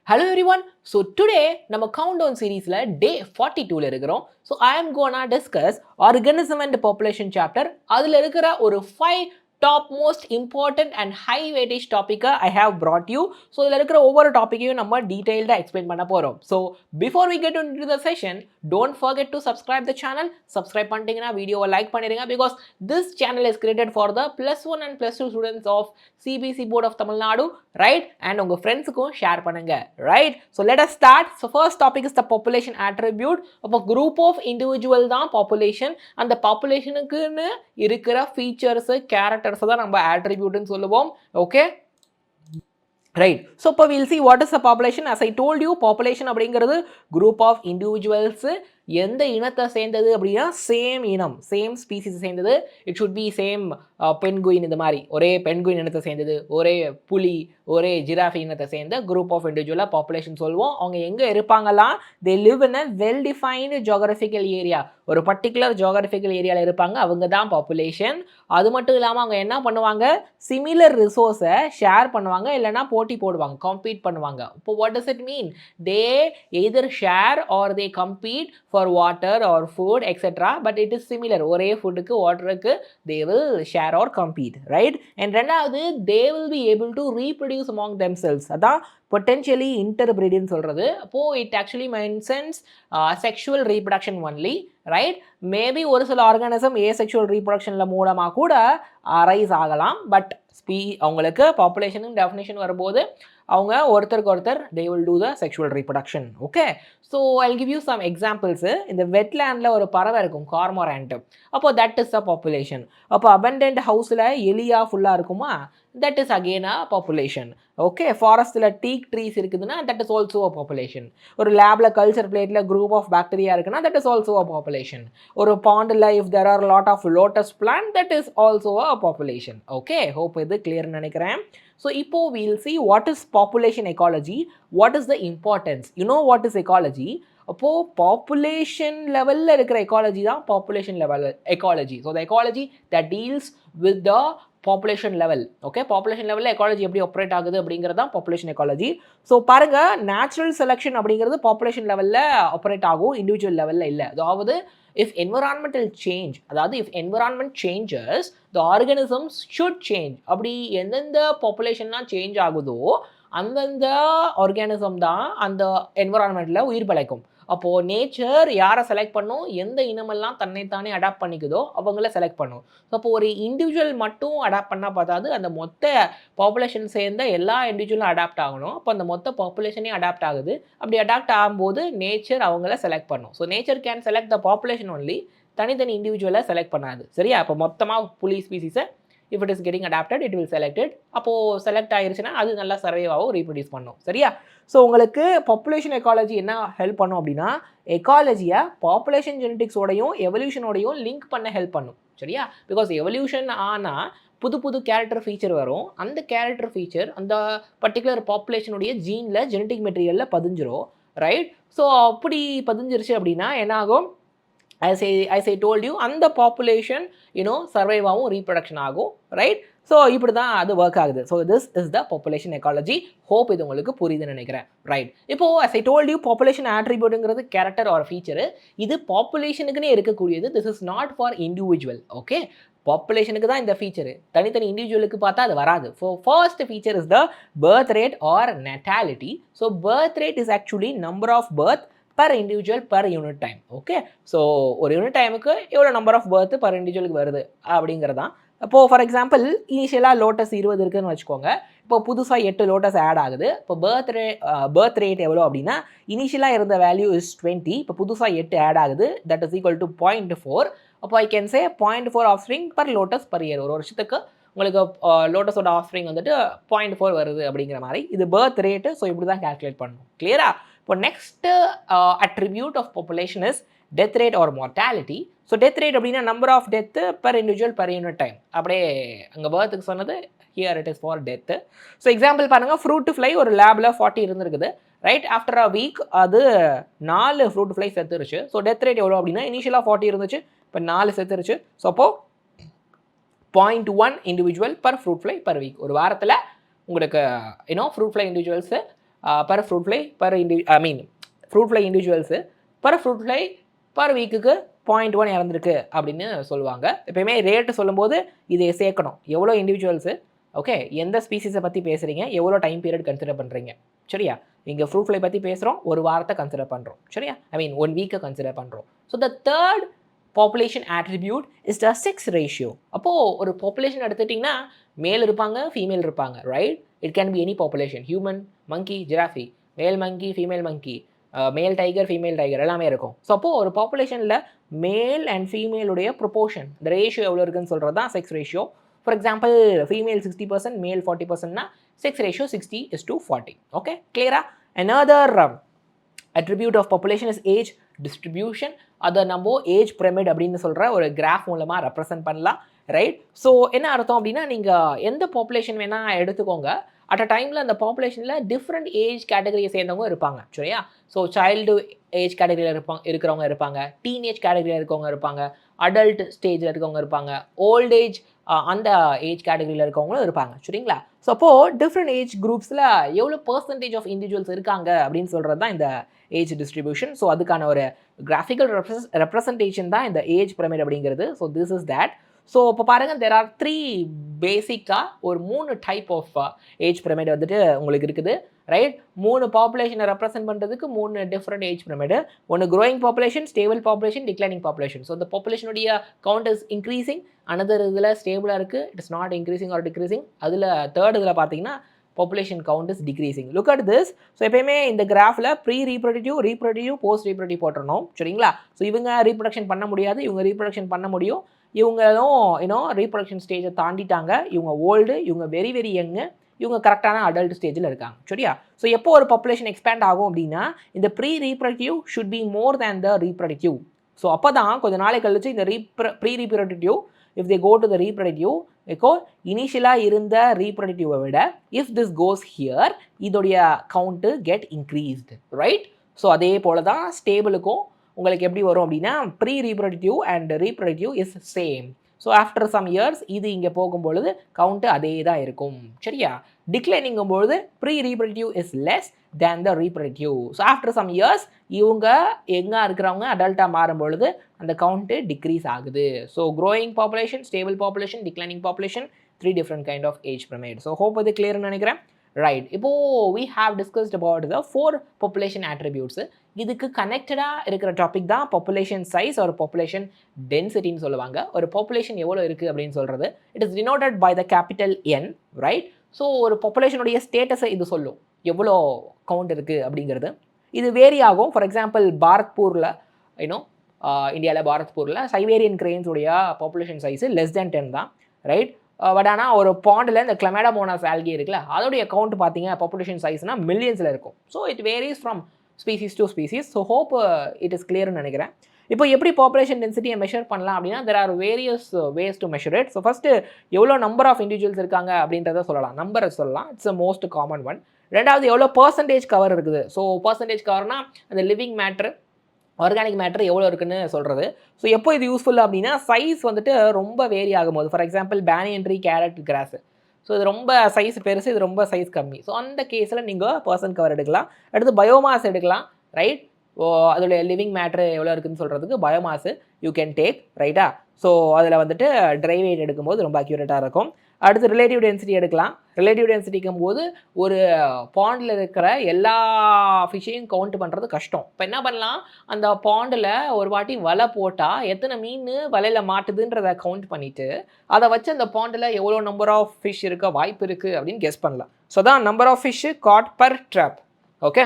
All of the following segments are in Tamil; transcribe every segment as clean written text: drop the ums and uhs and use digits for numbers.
Hello everyone. So today நம்ம countdown seriesல day 42ல இருக்கிறோம். So I am gonna discuss organism and population chapter. அதுல இருக்கிற ஒரு 5 top most important and high weightage topic I have brought you. So இதுல இருக்கிற ஒவ்வொரு டாபிக்கையும் நம்ம டீடைல்டா எக்ஸ்பிளைன் பண்ண போறோம். So before we get into the session, don't forget to subscribe the channel. Subscribe பண்ணிட்டீங்கன்னா வீடியோவை லைக் பண்ணிடுங்க because this channel is created for the +1 and +2 students of CBC Board of Tamil Nadu, right? And உங்க ஃப்ரெண்ட்ஸுக்கும் ஷேர் பண்ணுங்க, right? So let us start. So first topic is the population attribute. அப்போ group of individual தான் population. அந்த populationக்குன்னு இருக்கிற features, characters தான் நம்ம attributeன்னு சொல்லுவோம். Okay? Right. So இப்போ we'll see what is the population. As I told you, population அப்படிங்கிறது group of individuals. எந்த இனத்தை சேர்ந்தது அப்படின்னா சேம் இனம், சேம் ஸ்பீசிஸ் சேர்ந்தது. It should be same penguin, இந்த மாதிரி ஒரே பென்குயின் இனத்தை சேர்ந்தது, ஒரே புலி, ஒரே ஜிராஃபி இனத்தை சேர்ந்த குரூப் ஆஃப் இண்டிவிஜுவலாக பாப்புலேஷன் சொல்லுவோம். அவங்க எங்கே இருப்பாங்கலாம்? They live in a well defined geographical area. ஒரு பர்டிகுலர் ஜியோகிராஃபிக்கல் ஏரியாவில் இருப்பாங்க, அவங்க தான் பாப்புலேஷன். அது மட்டும் இல்லாமல் அவங்க என்ன பண்ணுவாங்க? சிமிலர் ரிசோர்ஸை ஷேர் பண்ணுவாங்க, இல்லைனா போட்டி போடுவாங்க, காம்பீட் பண்ணுவாங்க. இப்போ what does it mean? They either share or they compete for water or food etc, but it is similar. ஒரே ஃபுட்டுக்கு வாட்டருக்கு they will share or compete, right? and ரெண்டாவது they will be able to reproduce among themselves. அதான் potentially interbreed ன்னு சொல்றது. அப்போ it actually mentions sexual reproduction only, right? Maybe ஒரு சில ஆர்கானிசம் asexual reproductionல மூலமாக கூட அரைஸ் ஆகலாம். பட் அவங்களுக்கு பாப்புலேஷன் டெஃபினேஷன் வரும்போது அவங்க ஒருத்தருக்கு ஒருத்தர் they will do the sexual reproduction. okay, so I'll give you some examples. இந்த வெட்லேண்டில் ஒரு பறவை இருக்கும், கார்மோரண்ட். அப்போ தட் இஸ் அ பாப்புலேஷன். அப்போ அபண்டன்ட் ஹவுஸில் எலியா ஃபுல்லாக இருக்குமா? That is again a population. Okay, ஃபாரஸ்ட்டில் டீக் ட்ரீஸ் இருக்குதுன்னா that is also a population. ஒரு லேபில் கல்ச்சர் பிளேட்டில் குரூப் ஆஃப் பாக்டீரியா இருக்குன்னா that is also a population. ஒரு பாண்டில் if there are lot of lotus plant that is also a population. Okay, hope இது கிளியர்னு நினைக்கிறேன். So இப்போ we'll see what is population ecology, what is the importance. You know what is ecology? அப்போது பாப்புலேஷன் லெவலில் இருக்கிற எக்காலஜி தான் population level ecology. So the ecology that deals with the population level. Okay, population லெவலில் எக்காலஜி எப்படி ஆப்ரேட் ஆகுது அப்படிங்கிறது தான் பாப்புலேஷன் எக்காலஜி. ஸோ பாருங்கள், நேச்சுரல் செலெக்ஷன் அப்படிங்கிறது பாப்புலேஷன் லெவலில் ஆப்ரேட் ஆகும், இண்டிவிஜுவல் லெவலில் இல்லை. அதாவது if environmental change, அதாவது if environment changes, the organisms should change. அப்படி எந்தெந்த பாப்புலேஷன்லாம் சேஞ்ச் ஆகுதோ அந்தந்த ஆர்கானிசம் தான் அந்த என்விரான்மெண்ட்டில் உயிர் பிழைக்கும். அப்போது நேச்சர் யாரை செலக்ட் பண்ணும்? எந்த இனமெல்லாம் தன்னைத்தானே அடாப்ட் பண்ணிக்குதோ அவங்கள செலக்ட் பண்ணும். ஸோ அப்போ ஒரு இண்டிவிஜுவல் மட்டும் அடாப்ட் பண்ணால் பார்த்தாது, அந்த மொத்த பாப்புலேஷன் சேர்ந்த எல்லா இண்டிவிஜுவலும் அடாப்ட் ஆகணும். அப்போ அந்த மொத்த பாப்புலேஷனே அடாப்ட் ஆகுது. அப்படி அடாப்ட் ஆகும்போது நேச்சர் அவங்கள செலக்ட் பண்ணும். So nature can select the population only, தனித்தனி இண்டிவிஜுவலை செலக்ட் பண்ணாது. சரியா? அப்போ மொத்தமாக புலி ஸ்பீசிஸை if it is getting adapted it will select it. அப்போது செலக்ட் ஆகிருச்சுன்னா அது நல்லா சர்வைவாகவும் ரீப்ரொடியூஸ் பண்ணும். சரியா? ஸோ உங்களுக்கு பாப்புலேஷன் எக்காலஜி என்ன ஹெல்ப் பண்ணும் அப்படின்னா, எக்காலஜியை பாப்புலேஷன் ஜெனட்டிக்ஸோடையும் எவல்யூஷனோடையும் லிங்க் பண்ண ஹெல்ப் பண்ணும். சரியா? பிகாஸ் எவல்யூஷன் ஆனால் புது புது கேரக்டர் ஃபீச்சர் வரும். அந்த கேரக்டர் ஃபீச்சர் அந்த பர்டிகுலர் பாப்புலேஷனுடைய ஜீனில் ஜெனட்டிக் மெட்டீரியலில் பதிஞ்சிரும், ரைட்? ஸோ அப்படி பதிஞ்சிருச்சு அப்படின்னா என்ன ஆகும்? as I told you, அந்த பாப்புலேஷன் சர்வைவ் ஆகும், ரீப்ரொடக்ஷன் ஆகும், ரைட்? ஸோ இப்படி தான் அது ஒர்க் ஆகுது. So this is the population ecology. Hope இது உங்களுக்கு புரியுதுன்னு நினைக்கிறேன், ரைட்? இப்போது as I told you, population ஆட்ரிபியூட்டுங்கிறது கேரக்டர் ஆர் ஃபீச்சரு. இது பாப்புலேஷனுக்குன்னே இருக்கக்கூடியது. This is not for individual. Okay, பாப்புலேஷனுக்கு தான் இந்த ஃபீச்சரு, தனித்தனி இண்டிவிஜுவலுக்கு பார்த்தா அது வராது. First feature is the birth rate or natality. So birth rate is actually number of birth per individual per unit time. Okay, so ஒரு யூனிட் டைமுக்கு எவ்வளோ நம்பர் ஆஃப் பர்த் பர் இண்டிவிஜுவலுக்கு வருது அப்படிங்கிறது தான். அப்போது ஃபார் எக்ஸாம்பிள் இனிஷியலாக லோட்டஸ் 20 இருக்குதுன்னு வச்சுக்கோங்க. இப்போ புதுசாக 8 லோட்டஸ் ஆட் ஆகுது. இப்போ பர்த் ரேட் எவ்வளோ அப்படின்னா, இனிஷியலாக இருந்த வேல்யூ இஸ் 20. இப்போ புதுசாக 8 ஆட் ஆகுது, தட் இஸ் ஈக்குவல் டு 0.4. அப்போ ஐ can say 0.4 offspring per lotus per year. ஒரு வருஷத்துக்கு உங்களுக்கு லோட்டஸோட ஆஃப்ஸ்ப்ரிங் வந்துட்டு 0.4 வருது அப்படிங்கிற மாதிரி. இது பர்த் ரேட்டு. ஸோ இப்படி தான் கேல்குலேட் பண்ணணும். கிளியரா? இப்போ next attribute of population is death rate or mortality. So death rate அப்படின்னா number of death per individual per unit time. அப்படியே அங்கே பர்த்துக்கு சொன்னது, here it is for death. So example பாருங்கள், ஃப்ரூட் ஃப்ளை ஒரு லேபில் 40 இருந்திருக்குது, ரைட்? ஆஃப்டர் அ வீக் அது 4 ஃப்ரூட் ஃப்ளை செத்துருச்சு. ஸோ டெத் ரேட் எவ்வளோ அப்படின்னா, இனிஷியலாக 40 இருந்துச்சு, இப்போ 4 செத்துருச்சு. ஸோ அப்போது 0.1 individual per fruit fly per week. ஒரு வாரத்தில் உங்களுக்கு fruit fly individuals per fruit fly fruit fly individuals per fruit fly per வீக்குக்கு 0.1 இறந்துருக்கு அப்படின்னு சொல்லுவாங்க. எப்பயுமே ரேட்டு சொல்லும்போது இதை சேர்க்கணும். எவ்வளோ இண்டிவிஜுவல்ஸு, ஓகே, எந்த ஸ்பீசிஸை பற்றி பேசுகிறீங்க, எவ்வளோ டைம் பீரியட் கன்சிடர் பண்ணுறீங்க, சரியா? இங்கே ஃப்ரூட் ஃப்ளை பற்றி பேசுகிறோம், ஒரு வாரத்தை கன்சிடர் பண்ணுறோம், சரியா? 1 வீக்கை கன்சிடர் பண்ணுறோம். So the third population attribute is the sex ratio. அப்போது ஒரு பாப்புலேஷன் எடுத்துட்டிங்கன்னா மேல் இருப்பாங்க, ஃபீமேல் இருப்பாங்க, right? It can be any population, human, monkey, giraffe, male monkey, female மங்கி, மேல் டைகர், ஃபீமேல் டைகர் எல்லாமே இருக்கும். ஸோ அப்போது ஒரு பாப்புலேஷனில் மேல் அண்ட் ஃபீமேலுடைய ப்ரொபோர்ஷன், இந்த ரேஷியோ எவ்வளோ இருக்குன்னு சொல்கிறது தான் sex ratio. For example female 60%, மேல் 40%னா செக்ஸ் ரேஷியோ 60:40. ஓகே, கிளியரா? Another attribute of population is age distribution. அதை நம்ம ஏஜ் பிரமிட் அப்படின்னு சொல்கிற ஒரு கிராஃப் மூலமாக ரெப்ரசன்ட் பண்ணலாம், ரைட்? ஸோ என்ன அர்த்தம் அப்படின்னா, நீங்கள் எந்த பாப்புலேஷன் வேணால் எடுத்துக்கோங்க, அட் அ டைமில் அந்த பாப்புலேஷனில் டிஃப்ரெண்ட் ஏஜ் கேட்டகரியை சேர்ந்தவங்க இருப்பாங்க, சரியா? ஸோ சைல்டு ஏஜ் கேட்டகரியில் இருக்கிறவங்க இருப்பாங்க, டீனேஜ் கேட்டகரியில் இருக்கவங்க இருப்பாங்க, அடல்ட் ஸ்டேஜில் இருக்கவங்க இருப்பாங்க, ஓல்ட் ஏஜ் அந்த ஏஜ் கேட்டகரியில் இருக்கவங்களும் இருப்பாங்க, சரிங்களா? ஸோ அப்போது டிஃப்ரெண்ட் ஏஜ் குரூப்ஸில் எவ்வளோ பர்சன்டேஜ் ஆஃப் இண்டிவிஜுவல்ஸ் இருக்காங்க அப்படின்னு சொல்கிறது தான் இந்த ஏஜ் டிஸ்ட்ரிபியூஷன். ஸோ அதுக்கான ஒரு கிராஃபிக்கல் ரெப்ரசன்டேஷன் தான் இந்த ஏஜ் பிரமிட் அப்படிங்கிறது. So this is that. So இப்போ பாருங்கள், தெர் ஆர் 3 பேசிக்காக ஒரு 3 டைப் ஆஃப் ஏஜ் பிரமிட் வந்துட்டு உங்களுக்கு இருக்குது, ரைட்? 3 பாப்புலேஷனை ரெப்ரசென்ட் பண்ணுறதுக்கு 3 டிஃப்ரெண்ட் ஏஜ் பிரமிடு. ஒன்று growing population, stable population, declining population. So இந்த பாப்புலேஷனுடைய கவுண்ட் இஸ் இன்க்ரீசிங், அனதர் இதில் ஸ்டேபிளாக இருக்குது, it is not increasing or decreasing. அதில் தேர்ட் இதில் பார்த்தீங்கன்னா population count is decreasing. Look at this. ஸோ எப்பயுமே இந்த கிராஃபில் ப்ரீ ரீப்ரொடக்டிவ், போஸ்ட் ரீப்ரொடக்டிவ் போட்டுறணும், சரிங்களா? ஸோ இவங்க ரீப்ரொடக்ஷன் பண்ண முடியாது, இவங்க ரீப்ரொடக்ஷன் பண்ண முடியும். இவங்களும் ரீப்ரொடக்ஷன் ஸ்டேஜை தாண்டிட்டாங்க, இவங்க ஓல்டு, இவங்க வெரி வெரி யங்கு, இவங்க கரெக்டான அடல்ட் ஸ்டேஜில் இருக்காங்க, சரியா? ஸோ எப்போ ஒரு பாப்புலேஷன் எக்ஸ்பேண்ட் ஆகும் அப்படின்னா, இந்த pre reproductive should be more than the reproductive. So அப்போ தான் கொஞ்சம் நாளை கழிச்சு இந்த pre reproductive if they go to the reproductive, இனிஷியலாக இருந்த ரீப்ரொடக்டிவை விட if this goes here, இதோடைய count get increased, right? So அதே போல் தான் ஸ்டேபிளுக்கும் உங்களுக்கு எப்படி வரும் அப்படின்னா, pre reproductive and reproductive is same. So after some years இது இங்கே போகும்பொழுது கவுண்ட்டு அதே தான் இருக்கும், சரியா? டிக்ளைனிங்கும்பொழுது pre reproductive is less than the reproductive. So after some years இவங்க எங்கே இருக்கிறவங்க அடல்ட்டாக மாறும்பொழுது அந்த கவுண்ட்டு டிக்ரீஸ் ஆகுது. So growing population, stable population, declining population, 3 different kind of age pyramid. So hope அது கிளியர்னு நினைக்கிறேன், ரைட்? இப்போது we have discussed about the 4 population attributes. இதுக்கு கனெக்டடாக இருக்கிற டாபிக் தான் பாப்புலேஷன் சைஸ் ஒரு பாப்புலேஷன் டென்சிட்டின்னு சொல்லுவாங்க. ஒரு பாப்புலேஷன் எவ்வளோ இருக்குது அப்படின்னு சொல்கிறது, it is denoted by the capital N, right? So ஒரு பாப்புலேஷனுடைய ஸ்டேட்டஸை இது சொல்லும், எவ்வளோ கவுண்ட் இருக்குது அப்படிங்கிறது. இது வேரி ஆகும். ஃபார் எக்ஸாம்பிள் பாரத்பூரில் இந்தியாவில் பாரத்பூரில் சைவேரியன் கிரெயின்ஸுடைய பாப்புலேஷன் சைஸு less than 10 தான், ரைட்? பட் ஆனால் ஒரு பாண்டில் இந்த கிளமேடாமோனாஸ் ஆல்கி இருக்குல்ல, அதோடைய கவுண்ட் பார்த்தீங்க பாப்புலேஷன் சைஸ்னால் மில்லியன்ஸில் இருக்கும். So it varies from species to species. So hope it is கிளியர்னு நினைக்கிறேன். இப்போ எப்படி பாப்புலேஷன் டென்சிட்டியை மெஷர் பண்ணலாம் அப்படின்னா, there are various ways to measure it. So first எவ்வளோ நம்பர் ஆஃப் இண்டிவிஜுவல்ஸ் இருக்காங்க அப்படின்றத சொல்லலாம், நம்பரை சொல்லலாம், it's a most common one. ரெண்டாவது எவ்வளோ பர்சன்டேஜ் கவர் இருக்குது. ஸோ பர்சன்டேஜ் கவர்னா அந்த லிவிங் மேட்ரு, ஆர்கானிக் மேட்ரு எவ்வளோ இருக்குன்னு சொல்கிறது. ஸோ எப்போ இது யூஸ்ஃபுல் அப்படின்னா, சைஸ் வந்துட்டு ரொம்ப வேரி ஆகும்போது, for example banyan tree, carrot, grass, so இது ரொம்ப சைஸ் பெருசு, இது ரொம்ப சைஸ் கம்மி. ஸோ அந்த கேஸில் நீங்கள் பர்சன் கவர் எடுக்கலாம். அடுத்து பயோமாஸ் எடுக்கலாம், ரைட்? அதோடைய லிவிங் மேட்ரு எவ்வளோ இருக்குதுன்னு சொல்கிறதுக்கு பயோமாஸு யூ கேன் டேக், ரைட்டா? ஸோ அதில் வந்துட்டு ட்ரை வெயிட் எடுக்கும்போது ரொம்ப அக்யூரேட்டாக இருக்கும். அடுத்து ரிலேட்டிவ் டென்சிட்டி எடுக்கலாம். ரிலேட்டிவ் டென்சிட்டிக்கும் போது ஒரு பாண்டில் இருக்கிற எல்லா ஃபிஷ்ஷையும் கவுண்ட் பண்ணுறது கஷ்டம். இப்போ என்ன பண்ணலாம், அந்த பாண்டில் ஒரு வாட்டி வலை போட்டால் எத்தனை மீன் வலையில் மாட்டுதுன்றதை கவுண்ட் பண்ணிவிட்டு அதை வச்சு அந்த பாண்டில் எவ்வளோ நம்பர் ஆஃப் ஃபிஷ் இருக்க வாய்ப்பு இருக்குது அப்படின்னு கெஸ் பண்ணலாம். ஸோ தான் number of fish caught per trap, okay?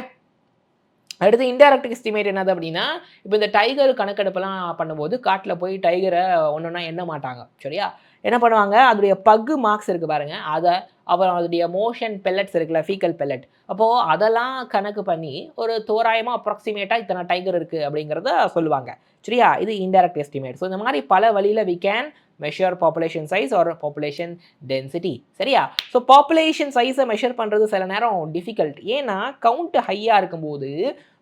அடுத்து இன்டைரக்ட் எஸ்டிமேட் என்னது அப்படின்னா, இப்போ இந்த டைகர் கணக்கெடுப்பெல்லாம் பண்ணும்போது காட்டில் போய் டைகரை ஒன்றுனா எண்ண மாட்டாங்க, சரியா? என்ன பண்ணுவாங்க, அதோடைய பக்கு மார்க்ஸ் இருக்குது பாருங்கள், அதை அப்புறம் அதோடைய மோஷன் பெல்லட்ஸ் இருக்குல்ல, ஃபீக்கல் பெல்லட், அப்போது அதெல்லாம் கணக்கு பண்ணி ஒரு தோராயமாக அப்ராக்சிமேட்டாக இத்தனை டைகர் இருக்குது அப்படிங்கிறத சொல்லுவாங்க, சரியா? இது இன்டைரக்ட் எஸ்டிமேட். ஸோ இந்த மாதிரி பல வழியில் we can measure population size or population density, சரியா? ஸோ பாப்புலேஷன் சைஸை மெஷர் பண்ணுறது சில நேரம் டிஃபிகல்ட். ஏன்னா கவுண்ட் ஹையாக இருக்கும்போது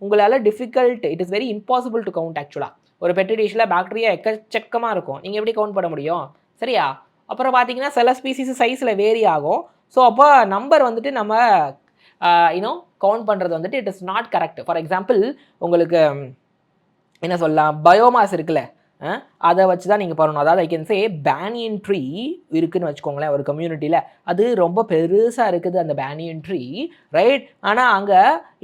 உங்களால் difficult, it is very impossible to count. ஆக்சுவலாக ஒரு பெட்ரி டிஷ்ஷில் பாக்டீரியா எக்கச்சக்கமாக இருக்கும், நீங்கள் எப்படி கவுண்ட் பண்ண முடியும், சரியா? அப்புறம் பார்த்தீங்கன்னா சில ஸ்பீசிஸ் சைஸில் வேரி ஆகும். ஸோ அப்போ நம்பர் வந்துட்டு நம்ம யூனோ கவுண்ட் பண்ணுறது வந்துட்டு it is not correct. For example உங்களுக்கு என்ன சொல்லலாம், பயோமாஸ் இருக்குல்ல, அதை வச்சு தான் நீங்கள் பண்ணணும். அதாவது ஐ கேன் சே பேனியன் ட்ரீ இருக்குதுன்னு வச்சுக்கோங்களேன் ஒரு கம்யூனிட்டியில். அது ரொம்ப பெருசாக இருக்குது அந்த பேனியன் ட்ரீ, ரைட். ஆனால் அங்கே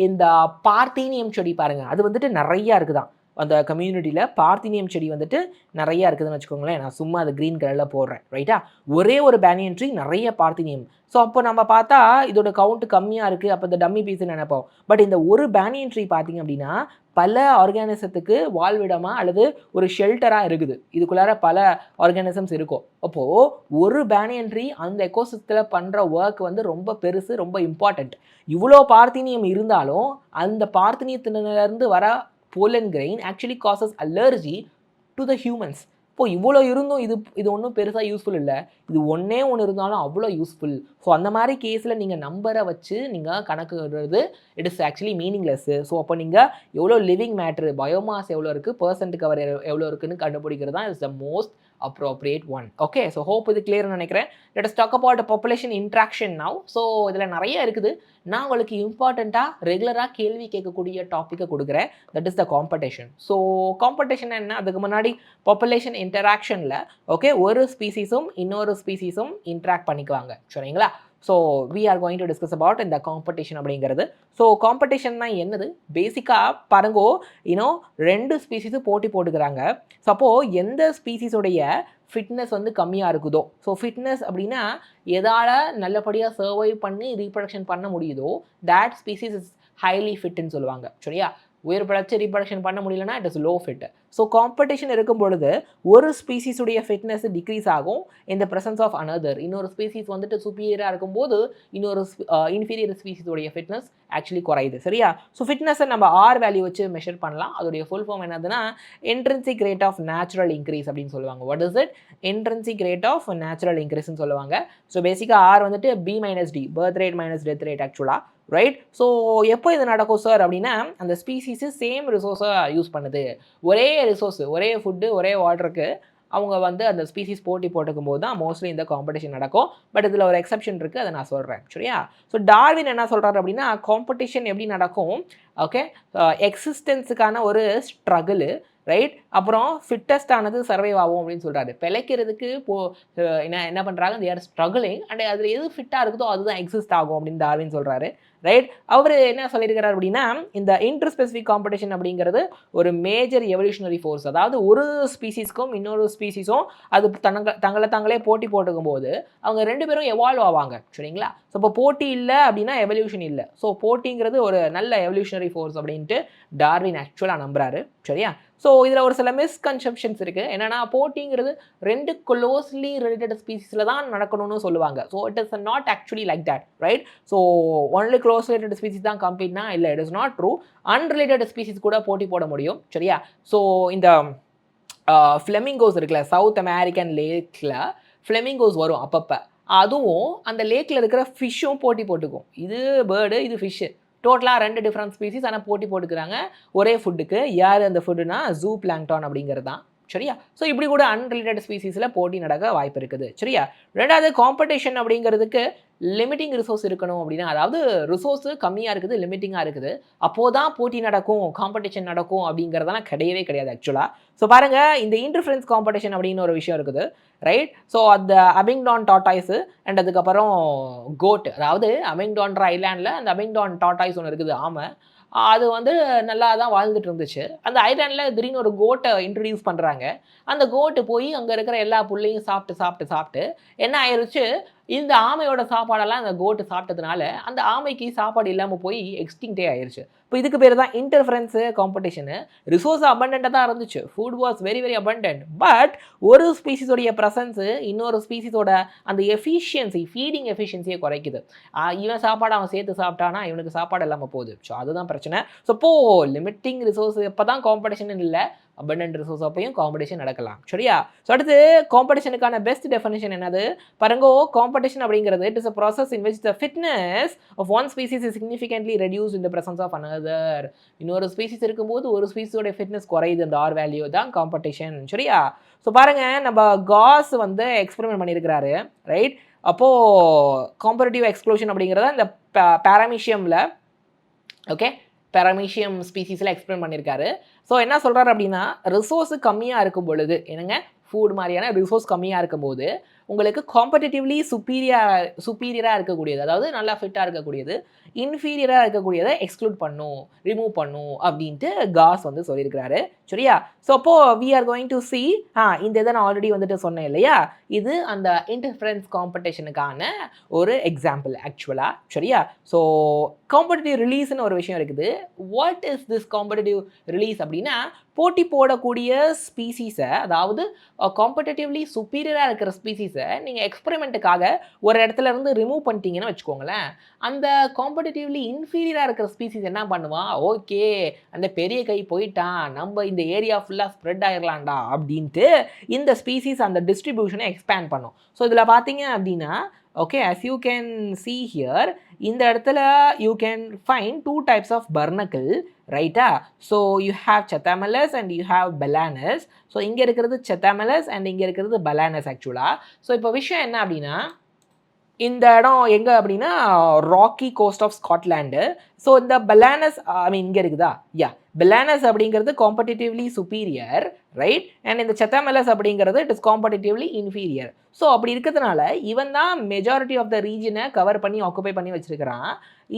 இந்த பார்த்தீனியம் செடி பாருங்கள், அது வந்துட்டு நிறையா இருக்குதான் அந்த கம்யூனிட்டியில். பார்த்தீனியம் செடி வந்துட்டு நிறையா இருக்குதுன்னு வச்சுக்கோங்களேன். நான் சும்மா அது க்ரீன் கலரில் போடுறேன், ரைட்டா. ஒரே ஒரு பேனியன் ட்ரீ நிறைய பார்த்தீனியம். ஸோ அப்போ நம்ம பார்த்தா இதோட கவுண்ட் கம்மியாக இருக்குது, அப்போ இந்த டம்மி பீஸ்ன்னு நினைப்போம். பட் இந்த ஒரு பேனியன் ட்ரீ பார்த்திங்க அப்படின்னா பல ஆர்கானிசத்துக்கு வாழ்விடமாக அல்லது ஒரு ஷெல்டராக இருக்குது. இதுக்குள்ளார பல ஆர்கானிசம்ஸ் இருக்கும். அப்போது ஒரு பேனியன் ட்ரீ அந்த எக்கோசிஸ்டத்தில் பண்ணுற ஒர்க் வந்து ரொம்ப பெருசு, ரொம்ப இம்பார்ட்டண்ட். இவ்வளோ பார்த்தீனியம் இருந்தாலும் அந்த பார்த்தீனியத்திலிருந்து வர pollen grain actually causes allergy to the humans. இப்போ இவ்வளோ இருந்தும் இது ஒன்றும் பெருசாக யூஸ்ஃபுல் இல்லை. இது ஒன்றே ஒன்று இருந்தாலும் அவ்வளோ யூஸ்ஃபுல். ஸோ அந்த மாதிரி கேஸில் நீங்கள் நம்பரை வச்சு நீங்கள் கணக்கு விடுறது இட் இஸ் ஆக்சுவலி மீனிங்லெஸ்ஸு. ஸோ அப்போ நீங்கள் எவ்வளோ லிவிங் மேட்ரு, பயோமாஸ் எவ்வளோ இருக்குது, பர்சன்ட் கவர் எவ்வளோ இருக்குதுன்னு கண்டுபிடிக்கிறது தான் is the most appropriate one. Okay, so hope இது கிளியர்னு நினைக்கிறேன். Let us talk about the population interaction now. So இதில் நிறைய இருக்குது. நான் உங்களுக்கு இம்பார்ட்டண்ட்டாக ரெகுலராக கேள்வி கேட்கக்கூடிய டாப்பிக்கை கொடுக்குறேன். That is the competition. So competition என்ன, அதுக்கு முன்னாடி பாப்புலேஷன் இன்டராக்ஷனில் ஓகே ஒரு ஸ்பீசிஸும் இன்னொரு ஸ்பீசிஸும் இன்ட்ராக்ட் பண்ணிக்குவாங்க, சரிங்களா. So we are going to discuss about இந்த காம்படிஷன் அப்படிங்கிறது. ஸோ காம்படிஷன்னா என்னது, பேசிக்காக பாருங்கோ, இன்னும் 2 ஸ்பீசிஸும் போட்டி போட்டுக்கிறாங்க. சப்போஸ் எந்த ஸ்பீசிஸோடைய ஃபிட்னஸ் வந்து கம்மியாக இருக்குதோ, ஸோ ஃபிட்னஸ் அப்படின்னா எதால் நல்லபடியாக சர்வைவ் பண்ணி ரீப்ரொடக்ஷன் பண்ண முடியுதோ தேட் ஸ்பீசிஸ் இஸ் ஹைலி ஃபிட்னு சொல்லுவாங்க, சரியா. உயிர் படைச்சு ரீப்ரொடக்ஷன் பண்ண முடியலன்னா it is low fit. So competition இருக்கும் பொழுது ஒரு ஸ்பீசிஸுடைய ஃபிட்னஸ் டிக்ரீஸ் ஆகும் இன் த ப்ரெசன்ஸ் ஆஃப் அனதர். இன்னொரு ஸ்பீசிஸ் வந்துட்டு சுப்பீரியராக இருக்கும்போது இன்னொரு இன்ஃபீரியர் ஸ்பீசிஸுடைய ஃபிட்னஸ் ஆக்சுவலி குறையுது, சரியா. ஸோ ஃபிட்னஸை நம்ம ஆர் வேல்யூ வச்சு மெஷர் பண்ணலாம். அதோடைய ஃபுல் ஃபார்ம் என்னதுன்னா intrinsic rate of natural increase அப்படின்னு சொல்லுவாங்க. What is it, intrinsic rate of natural இன்க்ரீஸ்ன்னு சொல்லுவாங்க. ஸோ பேசிக்காக ஆர் வந்துட்டு B minus D, birth rate minus death rate ஆக்சுவலாக, ரைட். ஸோ எப்போ இது நடக்கும் சார் அப்படின்னா அந்த ஸ்பீசிஸு சேம் ரிசோர்ஸை யூஸ் பண்ணுது, ஒரே ரிசோர்ஸு, ஒரே ஃபுட்டு, ஒரே வாட்டருக்கு அவங்க வந்து அந்த ஸ்பீசிஸ் போட்டி போட்டுக்கும் போது தான் மோஸ்ட்லி இந்த காம்படிஷன் நடக்கும். பட் இதில் ஒரு எக்ஸப்ஷன் இருக்குது, அதை நான் சொல்கிறேன், சரியா. ஸோ டார்வின் என்ன சொல்கிறாரு அப்படின்னா காம்படிஷன் எப்படி நடக்கும், ஓகே, எக்ஸிஸ்டன்ஸுக்கான ஒரு ஸ்ட்ரகிள், ரைட். அப்புறம் ஃபிட்டஸ்டானது சர்வைவ் ஆகும் அப்படின்னு சொல்கிறாரு. பிழைக்கிறதுக்கு என்ன பண்ணுறாங்க, தே ஆர் ஸ்ட்ரகிளிங் அண்ட் அதில் எது ஃபிட்டாக இருக்குதோ அதுதான் எக்ஸிஸ்ட் ஆகும் அப்படின்னு டார்வின் சொல்கிறாரு, ரைட். அவர் என்ன சொல்லியிருக்கிறார் அப்படின்னா இந்த இன்டர்ஸ்பெசிஃபிக் காம்படிஷன் அப்படிங்கிறது ஒரு மேஜர் எவல்யூஷனரி ஃபோர்ஸ். அதாவது ஒரு ஸ்பீசிஸ்க்கும் இன்னொரு ஸ்பீசிஸும் அது தங்களை தாங்களே போட்டி போட்டுக்கும் போது அவங்க 2 பேரும் எவால்வ் ஆவாங்க, சரிங்களா. ஸோ இப்போ போட்டி இல்லை அப்படின்னா எவல்யூஷன் இல்லை. ஸோ போட்டிங்கிறது ஒரு நல்ல எவல்யூஷனரி ஃபோர்ஸ் அப்படின்ட்டு டார்வின் ஆக்சுவலாக நம்புறாரு, சரியா. ஸோ இதில் ஒரு சில மிஸ்கன்செப்ஷன்ஸ் இருக்குது. என்னென்னா போட்டிங்கிறது 2 க்ளோஸ்லி ரிலேட்டட் ஸ்பீசிஸில் தான் நடக்கணும்னு சொல்லுவாங்க. So it is not actually like that, right. So only close related species தான் கம்பீட்னா இல்லை, it is not true. Unrelated species கூட போட்டி போட முடியும், சரியா. ஸோ இந்த ஃப்ளெமிங்கோஸ் இருக்குல்ல, சவுத் அமெரிக்கன் லேக்கில் ஃப்ளெமிங்கோஸ் வரும் அப்பப்போ. அதுவும் அந்த லேக்கில் இருக்கிற ஃபிஷ்ஷும் போட்டி போட்டுக்கும். இது பேர்டு, இது ஃபிஷ்ஷு, டோட்டலாக 2 டிஃப்ரெண்ட் ஸ்பீசிஸ், ஆனால் போட்டி போட்டுக்கிறாங்க ஒரே ஃபுட்டுக்கு. யார் அந்த ஃபுட்டுனா ஜூ பிளாங்டான் அப்படிங்கிறது தான், சரியா. ஸோ இப்படி கூட அன்ரிலேட்டட் ஸ்பீசிஸில் போட்டி நடக்க வாய்ப்பு இருக்குது, சரியா. 2வது காம்படிஷன் அப்படிங்கிறதுக்கு லிமிட்டிங் ரிசோர்ஸ் இருக்கணும் அப்படின்னா, அதாவது ரிசோர்ஸு கம்மியாக இருக்குது, லிமிட்டிங்காக இருக்குது, அப்போது தான் போட்டி நடக்கும், காம்படிஷன் நடக்கும் அப்படிங்கிறதெல்லாம் கிடையவே கிடையாது ஆக்சுவலாக. ஸோ பாருங்கள், இந்த இன்டர்ஃபரன்ஸ் காம்படிஷன் அப்படின்னு ஒரு விஷயம் இருக்குது, ரைட். ஸோ அந்த அபிங்டான் டாட்டாய்ஸு அண்ட் அதுக்கப்புறம் கோட், அதாவது அபிங்டான்ற ஐலாண்டில் அந்த அபிங்டான் டாட்டாய்ஸ் ஒன்று இருக்குது, ஆமை. அது வந்து நல்லா தான் வாழ்ந்துட்டு இருந்துச்சு. அந்த ஐலாண்டில் திடீர்னு ஒரு கோட்டை இன்ட்ரடியூஸ் பண்ணுறாங்க. அந்த கோட்டு போய் அங்கே இருக்கிற எல்லா புல்லையும் சாப்பிட்டு என்ன ஆயிடுச்சு, இந்த ஆமையோட சாப்பாடெல்லாம் அந்த கோட்டு சாப்பிட்டதுனால அந்த ஆமைக்கு சாப்பாடு இல்லாமல் போய் எக்ஸ்டிங்டே ஆயிடுச்சு. இப்போ இதுக்கு பேர் தான் இன்டர்ஃபரன்ஸு காம்படிஷனு. ரிசோர்ஸ் அபண்டண்ட்டாக தான் இருந்துச்சு, food was very very abundant. But ஒரு ஸ்பீசிஸோடைய ப்ரெசன்ஸு இன்னொரு ஸ்பீசிஸோட அந்த எஃபிஷியன்சி, ஃபீடிங் எஃபிஷியன்சியை குறைக்குது. இவன் சாப்பாடு அவன் சேர்த்து சாப்பிட்டானா இவனுக்கு சாப்பாடு இல்லாமல் போகுது. ஸோ அதுதான் பிரச்சனை. ஸோ இப்போது லிமிட்டிங் ரிசோர்ஸ் எப்போ தான் காம்படிஷன் இல்லை, அபண்டன்ட் ரிசோர்ஸ் அப்பையும் காம்படிஷன் நடக்கலாம், சரியா. ஸோ அடுத்து காம்படிஷனுக்கான பெஸ்ட் டெஃபினிஷன் என்னது பாருங்கோ. காம்படிஷன் அப்படிங்கிறது it is a process in which the fitness of one species is significantly reduce in the presence of another. இன்னொரு ஸ்பீசிஸ் இருக்கும்போது ஒரு ஸ்பீசிஸோட ஃபிட்னஸ் குறையுது, அந்த ஆர் வேல்யூ தான் காம்படிஷன், சரியா. ஸோ பாருங்கள், நம்ம காஸ் வந்து எக்ஸ்பெரிமெண்ட் பண்ணியிருக்கிறாரு, ரைட். அப்போது காம்பரேட்டிவ் எக்ஸ்க்ளூஷன் அப்படிங்கிறத இந்த பேராமீஷியமில் ஓகே பேராமீஷியம் ஸ்பீசிஸில் எக்ஸ்பிளைன் பண்ணியிருக்காரு. ஸோ என்ன சொல்கிறாரு அப்படின்னா, ரிசோர்ஸு கம்மியாக இருக்கும் பொழுது என்னங்க ஃபுட் மாதிரியான ரிசோர்ஸ் கம்மியாக இருக்கும்போது உங்களுக்கு காம்படிட்டிவ்லி சுப்பீரியராக இருக்கக்கூடியது, அதாவது நல்லா ஃபிட்டாக இருக்கக்கூடியது, இன்ஃபீரியராக இருக்கக்கூடியதை எக்ஸ்க்ளூட் பண்ணும், ரிமூவ் பண்ணும் அப்படின்ட்டு காஸ் வந்து சொல்லியிருக்கிறாரு. சரியா? ஸோ அப்போது we are going to see இந்த இதை நான் ஆல்ரெடி வந்துட்டு சொன்னேன் இல்லையா, இது அந்த இன்டர்ஃபரன்ஸ் காம்படிஷனுக்கான ஒரு எக்ஸாம்பிள் ஆக்சுவலாக. சரியா? ஸோ காம்படிட்டிவ் ரிலீஸ்னு ஒரு விஷயம் இருக்குது. What is this competitive release அப்படின்னா, போட்டி போடக்கூடிய ஸ்பீசிஸை, அதாவது காம்படிட்டிவ்லி சுப்பீரியராக இருக்கிற ஸ்பீசிஸை நீங்கள் எக்ஸ்பெரிமெண்ட்டுக்காக ஒரு இடத்துல இருந்து ரிமூவ் பண்ணிட்டீங்கன்னு வச்சுக்கோங்களேன், அந்த காம்படிட்டிவ்லி இன்ஃபீரியராக இருக்கிற ஸ்பீசிஸ் என்ன பண்ணுவான், ஓகே அந்த பெரிய கை போயிட்டான், நம்ம இந்த ஏரியா ஃபுல்லாக ஸ்ப்ரெட் ஆகிடலாம்டா அப்படின்ட்டு இந்த ஸ்பீசிஸ் அந்த டிஸ்ட்ரிபியூஷனை எக்ஸ்பேண்ட் பண்ணும். ஸோ இதில் பார்த்தீங்க அப்படின்னா, okay, as you can see here, இந்த இடத்துல you can find two types of barnacle, right? So you have Chathamalus and you have Balanus. So இங்க இருக்கிறது Chathamalus and இங்க இருக்கிறது Balanus actually. So இப்போ விஷயம் என்ன அப்படின்னா, இந்த இடம் எங்கே அப்படின்னா rocky coast of Scotland. So இந்த பெலானஸ் இங்கே இருக்குதா, பெலானஸ் அப்படிங்கிறது காம்படிட்டிவ்லி சுப்பீரியர், ரைட்? அண்ட் இந்த செத்தாமெலஸ் அப்படிங்கிறது இட் இஸ் காம்படிட்டிவ்லி இன்ஃபீரியர். ஸோ அப்படி இருக்கிறதுனால இவன் தான் மெஜாரிட்டி ஆஃப் த ரீஜனை கவர் பண்ணி ஆக்குபை பண்ணி வச்சிருக்கிறான்.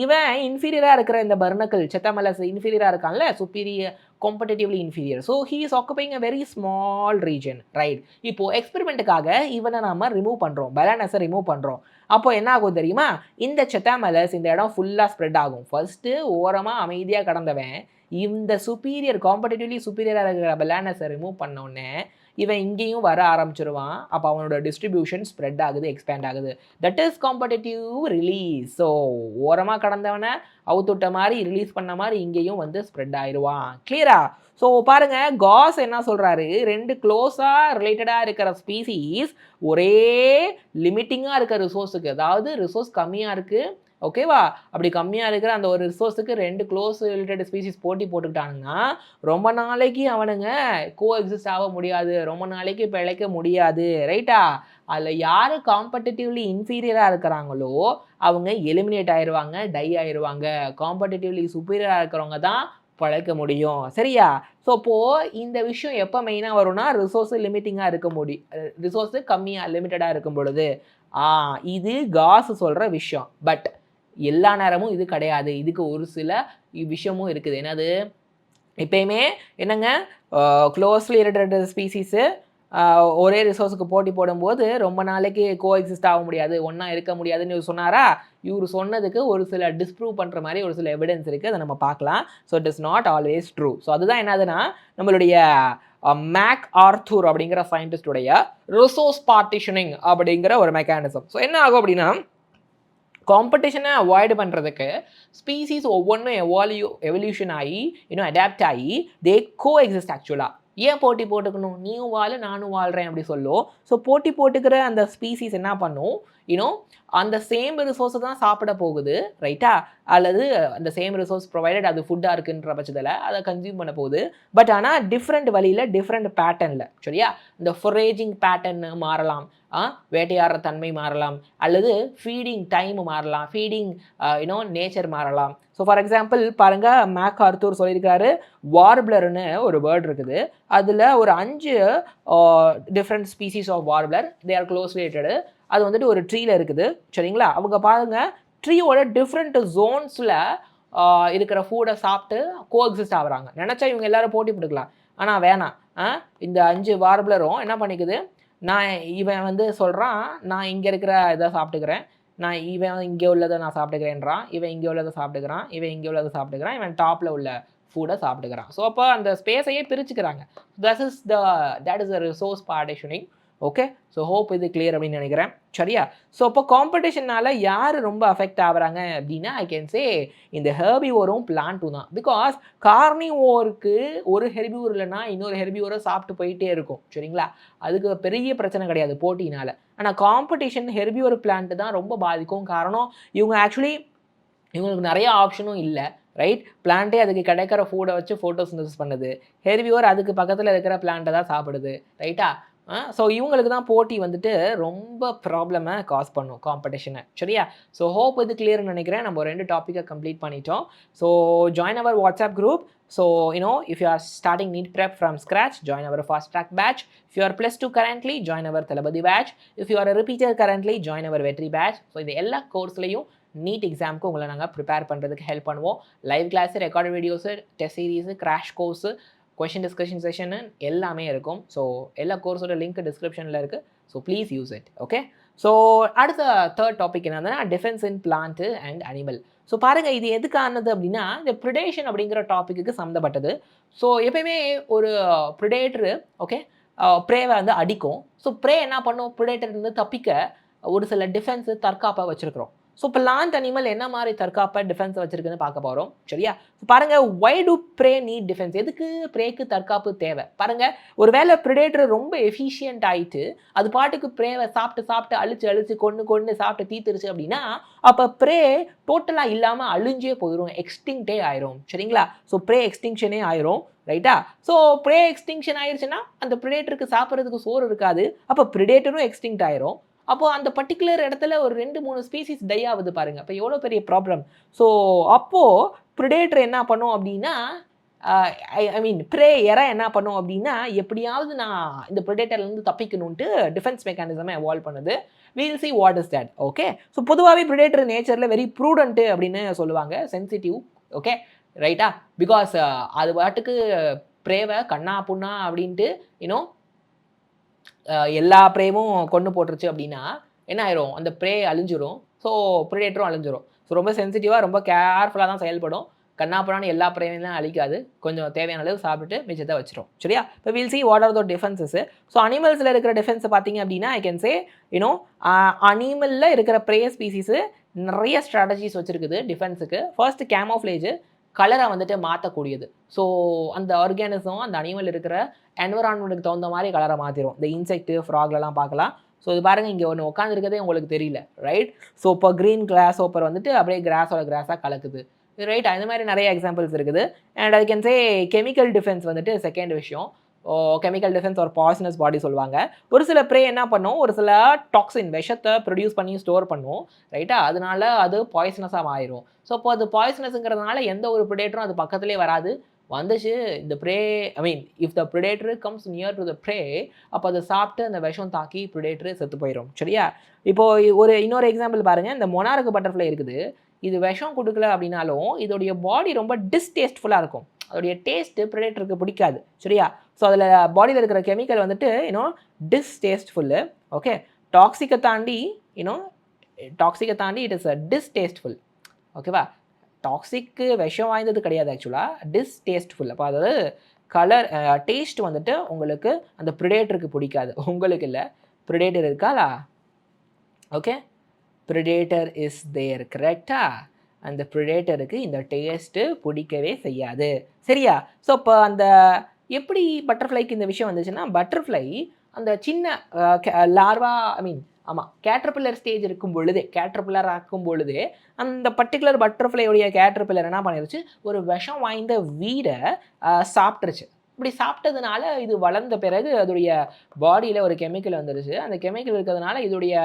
இவன் இன்ஃபீரியராக இருக்கிற இந்த பர்னக்கல் செத்தாமெலஸ் இன்ஃபீரியராக இருக்கான்ல, superior competitively inferior. So he is occupying a very small region, right? இப்போ எக்ஸ்பெரிமெண்ட்டுக்காக இவனை நம்ம ரிமூவ் பண்ணுறோம், பெலானஸை ரிமூவ் பண்ணுறோம். அப்போ என்ன ஆகும் தெரியுமா, இந்த செத்தாமெலஸ் இந்த இடம் ஃபுல்லாக ஸ்ப்ரெட் ஆகும். ஃபர்ஸ்ட்டு ஓரமாக அமைதியாக கடந்தவன் இந்த சுப்பீரியர் காம்படிட்டிவ்லி சுப்பீரியராக இருக்கிற பெலானஸை ரிமூவ் பண்ணோடனே இவன் இங்கேயும் வர ஆரம்பிச்சிருவான். அப்போ அவனோட டிஸ்ட்ரிபியூஷன் ஸ்ப்ரெட் ஆகுது, எக்ஸ்பேண்ட் ஆகுது. That is competitive release. So ஓரமாக கடந்தவனை அவுத்துட்ட மாதிரி ரிலீஸ் பண்ண மாதிரி இங்கேயும் வந்து ஸ்ப்ரெட் ஆயிடுவான். கிளியரா? ஸோ பாருங்க, காஸ் என்ன சொல்கிறாரு, ரெண்டு க்ளோஸாக ரிலேட்டடாக இருக்கிற ஸ்பீசிஸ் ஒரே லிமிட்டிங்காக இருக்கிற ரிசோர்ஸுக்கு, அதாவது ரிசோர்ஸ் கம்மியாக இருக்குது, ஓகேவா, அப்படி கம்மியாக இருக்கிற அந்த ஒரு ரிசோர்ஸுக்கு ரெண்டு க்ளோஸ் ரிலேட்டட் ஸ்பீசிஸ் போட்டி போட்டுக்கிட்டாங்கன்னா ரொம்ப நாளைக்கு அவனுங்க கோ எக்ஸிஸ்ட் ஆக முடியாது, ரொம்ப நாளைக்கு பிழைக்க முடியாது, ரைட்டா? அதில் யார் காம்படிட்டிவ்லி இன்ஃபீரியராக இருக்கிறாங்களோ அவங்க எலிமினேட் ஆயிடுவாங்க, டை ஆயிடுவாங்க. காம்படிட்டிவ்லி சுப்பீரியராக இருக்கிறவங்க தான் பழைக்க முடியும். சரியா? ஸோ அப்போது இந்த விஷயம் எப்போ மெயினாக வரும்னா, ரிசோர்ஸு லிமிட்டிங்காக இருக்க முடியும், ரிசோர்ஸு கம்மியாக லிமிட்டடாக இருக்கும் பொழுது. இது காசு சொல்கிற விஷயம். பட் எல்லா நேரமும் இது கிடையாது, இதுக்கு ஒரு சில விஷயமும் இருக்குது. என்னது? எப்பயுமே என்னங்க, க்ளோஸ்லி ரிலேட்டட் ஸ்பீசிஸு ஒரே ரிசோர்ஸுக்கு போட்டி போடும்போது ரொம்ப நாளைக்கு கோ எக்ஸிஸ்ட் ஆக முடியாது, ஒன்றா இருக்க முடியாதுன்னு இவர் சொன்னாரா? இவர் சொன்னதுக்கு ஒரு சில டிஸ்ப்ரூவ் பண்ணுற மாதிரி ஒரு சில எவிடன்ஸ் இருக்குது, அதை நம்ம பார்க்கலாம். So it is not always true. So அதுதான் என்னதுன்னா, நம்மளுடைய மேக் ஆர்த்தூர் அப்படிங்கிற சயின்டிஸ்டுடைய ரிசோர்ஸ் பார்ட்டிஷனிங் அப்படிங்கிற ஒரு மெக்கானிசம். ஸோ என்ன ஆகும் அப்படின்னா, காம்படிஷனை அவாய்டு பண்ணுறதுக்கு ஸ்பீசிஸ் ஒவ்வொன்றும் எவல்யூஷன் ஆகி அடாப்ட் ஆகி தே கோ எக்ஸிஸ்ட் ஆக்சுவலாக. ஏன் போட்டி போட்டுக்கணும், நீயும் வாழ நானும் வாழ்கிறேன் அப்படி சொல்லும். ஸோ போட்டி போட்டுக்கிற அந்த ஸ்பீசிஸ் என்ன பண்ணும், அந்த சேம் ரிசோர்ஸை தான் சாப்பிட போகுது, ரைட்டா? அல்லது அந்த சேம் ரிசோர்ஸ் ப்ரொவைடட் அது ஃபுட்டாக இருக்குன்ற பட்சத்தில் அதை கன்சியூம் பண்ண போகுது. பட் ஆனால் டிஃப்ரெண்ட் வழியில், டிஃப்ரெண்ட் பேட்டர்னில். சரியா? இந்த ஃபொரேஜிங் பேட்டர்ன் மாறலாம், வேட்டையாடுற தன்மை மாறலாம், அல்லது ஃபீடிங் டைம் மாறலாம், ஃபீடிங் நேச்சர் மாறலாம். ஸோ ஃபார் எக்ஸாம்பிள் பாருங்கள், மேக் ஆர்த்தூர் சொல்லியிருக்காரு, வார்ப்ளர்னு ஒரு பேர்ட் இருக்குது, அதில் ஒரு 5 different species of warbler, they are close related. அது வந்துட்டு ஒரு ட்ரீயில் இருக்குது. சரிங்களா? அவங்க பாருங்கள், ட்ரீயோட டிஃப்ரெண்ட் ஜோன்ஸில் இருக்கிற ஃபுட்டை சாப்பிட்டு கோ எக்ஸிஸ்ட் ஆகுறாங்க. நினச்சா இவங்க எல்லாரும் போட்டி போட்டுக்கலாம், ஆனால் வேணாம். இந்த 5 வார்ப்ளரும் என்ன பண்ணிக்குது, நான் இவன் வந்து சொல்கிறான், நான் இங்கே இருக்கிற இதை சாப்பிட்டுக்கிறேன், நான் இவன் இங்கே உள்ளதை நான் சாப்பிட்டுக்கிறேன்றான், இவன் இங்கே உள்ளதை சாப்பிட்டுக்கிறான், இவன் இங்கே உள்ளதை சாப்பிட்டுக்கிறான், இவன் டாப்பில் உள்ள ஃபுட்டை சாப்பிட்டுக்கிறான். ஸோ அப்போ அந்த ஸ்பேஸையே பிரிச்சுக்கிறாங்க. That is the resource partitioning. Okay, so hope இது கிளியர் அப்படின்னு நினைக்கிறேன். சரியா? ஸோ அப்போ காம்படிஷனால் யார் ரொம்ப அஃபெக்ட் ஆகுறாங்க அப்படின்னா, ஐ கேன் சே இந்த ஹெர்பிவோரும் பிளான்ட்டும் தான். பிகாஸ் கார்னிவோருக்கு ஒரு ஹெர்பிவோர் இல்லைன்னா இன்னொரு ஹெர்பிவோரை சாப்பிட்டு போயிட்டே இருக்கும். சரிங்களா? அதுக்கு பெரிய பிரச்சனை கிடையாது போட்டினால். ஆனால் காம்படிஷன் ஹெர்பிவோர் பிளான்ட்டு தான் ரொம்ப பாதிக்கும். காரணம், இவங்களுக்கு நிறைய ஆப்ஷனும் இல்லை, ரைட்? பிளான்ட்டே அதுக்கு கிடைக்கிற ஃபுட்டை வச்சு ஃபோட்டோசிந்தசிஸ் பண்ணுது. ஹெர்பிவோர் அதுக்கு பக்கத்தில் இருக்கிற பிளான்ட்டை தான் சாப்பிடுது, ரைட்டா? ஸோ இவங்களுக்கு தான் போட்டி வந்துட்டு ரொம்ப ப்ராப்ளமை காஸ் பண்ணும் காம்படிஷனை. சரியா? ஸோ ஹோப் இது கிளியர்னு நினைக்கிறேன். நம்ம 2 டாப்பிக்கை கம்ப்ளீட் பண்ணிட்டோம். So join our WhatsApp group. So, if you are starting NEET prep from scratch, join our fast track batch. If you are +2 currently, join our Thalapathy batch. If you are a repeater currently, join our Vetri batch. So, இந்த எல்லா கோர்ஸ்லையும் நீட் எக்ஸாமுக்கு உங்களை நாங்கள் ப்ரிப்பேர் பண்ணுறதுக்கு ஹெல்ப் பண்ணுவோம். Live class, record videos, test series, crash course, question discussion session எல்லாமே இருக்கும். ஸோ எல்லா கோர்ஸோட லிங்க் டிஸ்கிரிப்ஷனில் இருக்குது. So please use it. Okay. So அடுத்த தேர்ட் டாபிக் என்னன்னா defence in plant and animal. So பாருங்கள், இது எதுக்கானது அப்படின்னா இந்த ப்ரிடேஷன் அப்படிங்கிற டாப்பிக்கு சம்மந்தப்பட்டது. ஸோ எப்பயுமே ஒரு ப்ரிடேட்டரு ஓகே ப்ரேவை வந்து அடிக்கும். ஸோ ப்ரே என்ன பண்ணும், ப்ரிடேட்டர்லேருந்து தப்பிக்க ஒரு சில டிஃபென்ஸு தற்காப்பாக வச்சுருக்கிறோம். ஸோ பிளான்ட் அனிமல் என்ன மாதிரி தற்காப்பாக டிஃபென்ஸ் வச்சுருக்குன்னு பார்க்க போகிறோம். சரியா? பாருங்கள், why do pray NEET defence? எதுக்கு ப்ரேக்கு தற்காப்பு தேவை? பாருங்கள், ஒரு வேளை ப்ரிடேட்டர் ரொம்ப எஃபிஷியன்ட் ஆகிட்டு அது பாட்டுக்கு ப்ரேவை சாப்பிட்டு அழிச்சு கொண்டு சாப்பிட்டு தீத்துருச்சு அப்படின்னா அப்போ ப்ரே டோட்டலாக இல்லாமல் அழிஞ்சே போயிடும், எக்ஸ்டிங்க்டே ஆயிரும். சரிங்களா? ஸோ ப்ரே எக்ஸ்டிங்ஷனே ஆயிரும். ரைட்டா? ஸோ ப்ரே எக்ஸ்டிங்ஷன் ஆயிடுச்சுன்னா அந்த ப்ரிடேட்டருக்கு சாப்பிட்றதுக்கு சோறு இருக்காது. அப்போ ப்ரிடேட்டரும் எக்ஸ்டிங்க்ட் ஆயிரும். அப்போது அந்த பர்டிகுலர் இடத்துல ஒரு 2-3 ஸ்பீசிஸ் டை ஆகுது பாருங்கள். அப்போ எவ்வளோ பெரிய ப்ராப்ளம். ஸோ அப்போது ப்ரிடேட்டர் என்ன பண்ணும் அப்படின்னா ப்ரே என்ன பண்ணும் அப்படின்னா எப்படியாவது நான் இந்த ப்ரிடேட்டர்லேருந்து தப்பிக்கணுன்ட்டு டிஃபென்ஸ் மெக்கானிசமை எவால்வ் பண்ணுது. We'll see what is that. Okay. So பொதுவாகவே ப்ரிடேட்டர் நேச்சரில் வெரி ப்ரூடண்ட்டு அப்படின்னு சொல்லுவாங்க, சென்சிட்டிவ். ஓகே ரைட்டா? பிகாஸ் அது பாட்டுக்கு ப்ரேவை கண்ணா புண்ணா அப்படின்ட்டு எல்லா ப்ரேவும் கொண்டு போட்டுருச்சு அப்படின்னா என்ன ஆயிரும், அந்த ப்ரே அழிஞ்சிரும். ஸோ ப்ரிடேட்டரும் அழிஞ்சிரும். ஸோ ரொம்ப சென்சிட்டிவாக ரொம்ப கேர்ஃபுல்லாக தான் செயல்படும். கண்ணாப்புறான்னு எல்லா ப்ரேவையும் அழிக்காது. கொஞ்சம் தேவையான அளவு சாப்பிட்டு மிச்சத்தை வச்சிரும். சரியா? இப்போ will see what are the defences. So அனிமல்ஸில் இருக்கிற டிஃபென்ஸை பார்த்தீங்க அப்படின்னா ஐ கேன் சே அனிமலில் இருக்கிற ப்ரே ஸ்பீசிஸு நிறைய ஸ்ட்ராட்டஜிஸ் வச்சுருக்குது டிஃபென்ஸுக்கு. ஃபர்ஸ்ட் கேமோஃப்ளேஜு, கலரை வந்துட்டு மாற்றக்கூடியது. ஸோ அந்த ஆர்கானிசம் அந்த அனிமல் இருக்கிற என்வரான்மெண்ட்டுக்கு தகுந்த மாதிரி கலரை மாற்றிடும். இந்த இன்செக்ட் ஃப்ராக்லலாம் பார்க்கலாம். ஸோ இது பாருங்கள், இங்கே ஒன்று உட்காந்துருக்கதே உங்களுக்கு தெரியல. ரைட்? ஸோ இப்போ க்ரீன் கிராஸ் ஓப்பர் வந்துட்டு அப்படியே கிராஸாக கலக்குது. ரைட்? அந்த மாதிரி நிறைய எக்ஸாம்பிள்ஸ் இருக்குது. And I can say chemical defence வந்துட்டு செகண்ட் விஷயம். கெமிக்கல் டிஃபென்ஸ் ஒரு பாய்சனஸ் பாடி சொல்லுவாங்க. ஒரு சில ப்ரே என்ன பண்ணும், ஒரு சில டாக்ஸின் விஷத்தை ப்ரொடியூஸ் பண்ணி ஸ்டோர் பண்ணும். ரைட்டா? அதனால அது பாய்சனஸாக ஆயிரும். ஸோ இப்போ அது பாய்சனஸுங்கிறதுனால எந்த ஒரு ப்ரிடேட்டரும் அது பக்கத்துலேயே வராது. வந்துச்சு இந்த pray if the predator comes near to the pray, அப்போ அதை சாப்பிட்டு அந்த விஷம் தாக்கி ப்ரிடேட்டர் செத்து போயிடும். சரியா? இப்போது இன்னொரு எக்ஸாம்பிள் பாருங்கள். இந்த மொனார்க் பட்டர்ஃப்ளை இருக்குது. இது விஷம் கொடுக்கல அப்படின்னாலும் இதோடைய பாடி ரொம்ப டிஸ்டேஸ்ட்ஃபுல்லாக இருக்கும். அதோடைய டேஸ்ட்டு ப்ரிடேட்டருக்கு பிடிக்காது. சரியா? ஸோ அதில் பாடியில் இருக்கிற கெமிக்கல் வந்துட்டு டிஸ்டேஸ்ட்ஃபுல்லு. ஓகே. டாக்ஸிக்கை தாண்டி இட் இஸ் அ டிஸ்டேஸ்ட்ஃபுல். ஓகேவா? டாக்ஸிக்கு விஷம் வாய்ந்தது கிடையாது, ஆக்சுவலாக டிஸ்டேஸ்ட்ஃபுல். அப்போ அதாவது கலர் டேஸ்ட் வந்துட்டு உங்களுக்கு அந்த ப்ரிடேட்டருக்கு பிடிக்காது. உங்களுக்கு இல்லை, ப்ரிடேட்டர் இருக்காளா? Okay, predator is there. கரெக்டா? அந்த ப்ரிடேட்டருக்கு இந்த டேஸ்ட்டு பிடிக்கவே செய்யாது. சரியா? ஸோ இப்போ அந்த எப்படி பட்டர்ஃப்ளைக்கு இந்த விஷயம் வந்துச்சுன்னா, பட்டர்ஃப்ளை அந்த சின்ன லார்வா கேட்டர்பில்லர் ஸ்டேஜ் இருக்கும் பொழுதே அந்த பர்டிகுலர் பட்டர்ஃப்ளையோடைய கேட்டர்பில்லர் என்ன பண்ணிருச்சு, ஒரு விஷம் வாய்ந்த வீடை சாப்பிட்ருச்சு. இப்படி சாப்பிட்டதுனால இது வளர்ந்த பிறகு அதோடைய பாடியில் ஒரு கெமிக்கல் வந்துருச்சு. அந்த கெமிக்கல் இருக்கிறதுனால இதோடைய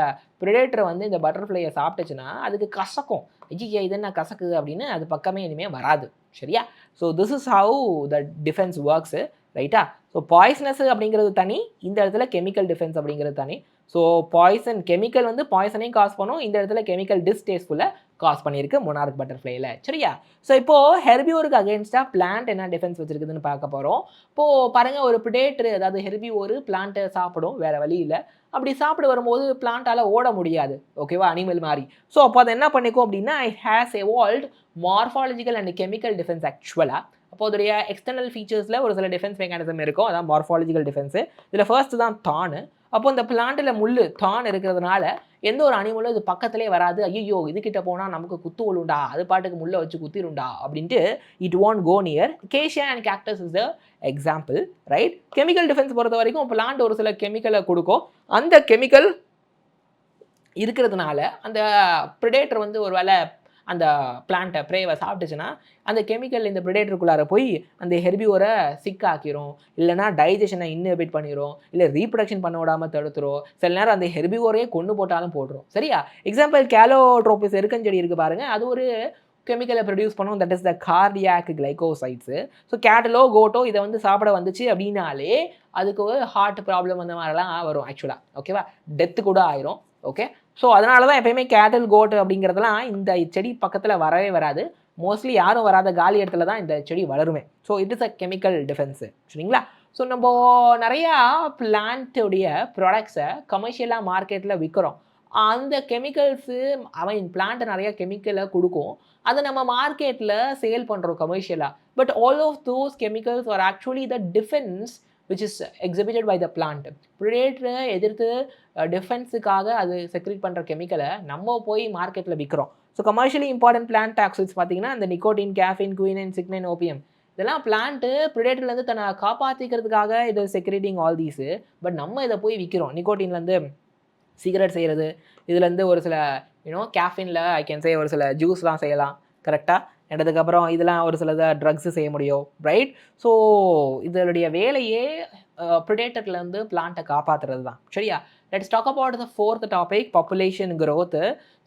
ப்ரிடேட்டர் வந்து இந்த பட்டர்ஃப்ளையை சாப்பிட்டுச்சுன்னா அதுக்கு கசக்கும். ஐயா இது என்ன கசக்குது அப்படின்னு அது பக்கமே இனிமேல் வராது. சரியா? So this is how the defence works. ரைட்டா? ஸோ பாய்சனஸ் அப்படிங்கிறது தனி, இந்த இடத்துல கெமிக்கல் டிஃபென்ஸ் அப்படிங்கிறது தனி. ஸோ பாய்சன் கெமிக்கல் வந்து பாய்சனையும் காஸ் பண்ணும், இந்த இடத்துல கெமிக்கல் டிஸ்டேஸ்ட்ஃபுல்லாக காஸ் பண்ணியிருக்கு மொனார்க் பட்டர்ஃப்ளைல. சரியா? ஸோ இப்போது ஹெர்பிவோருக்கு அகேன்ஸ்டாக பிளான்ட் என்ன டிஃபென்ஸ் வச்சுருக்குதுன்னு பார்க்க போகிறோம். இப்போது பாருங்கள், ஒரு ப்ரிடேட்டர் அதாவது ஹெர்பிவோரு பிளான்ட்டை சாப்பிடும், வேறு வழி இல்லை. அப்படி சாப்பிட வரும்போது பிளான்ட்டால் ஓட முடியாது. ஓகேவா? அனிமல் மாதிரி. ஸோ அப்போ அதை என்ன பண்ணிக்கும் அப்படின்னா, it has evolved morphological and chemical defence ஆக்சுவலாக. அப்போ அதோடைய எக்ஸ்டர்னல் ஃபீச்சர்ஸில் ஒரு சில டிஃபென்ஸ் மெக்கானிசம் இருக்கும். அதான் மார்ஃபாலஜிக்கல் டிஃபென்ஸு. இதில் ஃபர்ஸ்ட் தான் தானு. அப்போ இந்த பிளான்ட்டில் தான் இருக்கிறதுனால எந்த ஒரு அனிமலும் இது பக்கத்துலேயே வராது. ஐயோ இதுக்கிட்ட போனால் நமக்கு குத்து விழுண்டா, அது பாட்டுக்கு முள்ளை வச்சு குத்திருண்டா அப்படின்ட்டு it won't go near. Cassia and cactus is the example. Right? Chemical defence பொறுத்த வரைக்கும் பிளான்ட் ஒரு சில கெமிக்கலை கொடுக்கும். அந்த கெமிக்கல் இருக்கிறதுனால அந்த ப்ரிடேட்டர் வந்து ஒரு வேளை அந்த பிளான்ட்டை ப்ரேவை சாப்பிட்டுச்சுன்னா அந்த கெமிக்கல் இந்த ப்ரிடேட்டருக்குள்ளார போய் அந்த ஹெர்பிவோரை சிக் ஆக்கிரும், இல்லைனா டைஜஷனை இன்னிபிட் பண்ணிடும், இல்லை ரீப்ரொடக்ஷன் பண்ண விடாமல் தடுத்துரும், சில நேரம் அந்த ஹெர்பிவோரையே கொண்டு போட்டாலும் போட்டுரும். சரியா? எக்ஸாம்பிள் கேலோட்ரோபிஸ் எருக்கஞ்செடி இருக்குது பாருங்கள், அது ஒரு கெமிக்கலை ப்ரொடியூஸ் பண்ணும், that is the cardiac glycosides. So கேட்டலோ கோட்டோ இதை வந்து சாப்பிட வந்துச்சு அப்படின்னாலே அதுக்கு ஒரு ஹார்ட் ப்ராப்ளம் அந்த மாதிரிலாம் வரும் ஆக்சுவலாக. ஓகேவா? டெத்து கூட ஆயிரும். ஓகே, ஸோ அதனால தான் எப்பயுமே கேட்டல் கோட் அப்படிங்கிறதுலாம் இந்த செடி பக்கத்தில் வரவே வராது. மோஸ்ட்லி யாரும் வராத காலி இடத்துல தான் இந்த செடி வளருமே. So it is a chemical defence. சரிங்களா? ஸோ நம்ம நிறையா பிளான்ட்டுடைய ப்ராடக்ட்ஸை கமர்ஷியலாக மார்க்கெட்டில் விற்கிறோம். அந்த கெமிக்கல்ஸு பிளான்ட் நிறைய கெமிக்கலை கொடுக்கும், அதை நம்ம மார்க்கெட்டில் சேல் பண்ணுறோம் கமர்ஷியலாக. But all of those chemicals are actually the defence which is exhibited by the plant. ப்ரிடேட்டரை எதிர்த்து டிஃபென்ஸுக்காக அது செக்ரேட் பண்ணுற கெமிக்கலை நம்ம போய் மார்க்கெட்டில் விற்கிறோம். So commercially important plant toxins பார்த்தீங்கன்னா அந்த நிக்கோட்டின், கேஃபின், குயினின், சிக்னைன், ஓபியம், இதெல்லாம் பிளான்ட்டு ப்ரிடேட்டர்லேருந்து தன்னை காப்பாற்றிக்கிறதுக்காக இது செக்ரேட்டிங் ஆல் தீஸு. பட் நம்ம இதை போய் விற்கிறோம். நிக்கோட்டின்லேருந்து சிகரெட் செய்கிறது, இதுலேருந்து ஒரு சில கேஃபினில் ஐ கேன் சே ஒரு சில ஜூஸ்லாம் செய்யலாம். கரெக்டாக? எடுத்ததுக்கப்புறம் இதெல்லாம் ஒரு சில ட்ரக்ஸு செய்ய முடியும், ரைட்? ஸோ இதனுடைய வேலையே ப்ரிடேட்டர்லேருந்து பிளான்ட்டை காப்பாற்றுறது தான். சரியா? Let's talk about the fourth topic, population growth.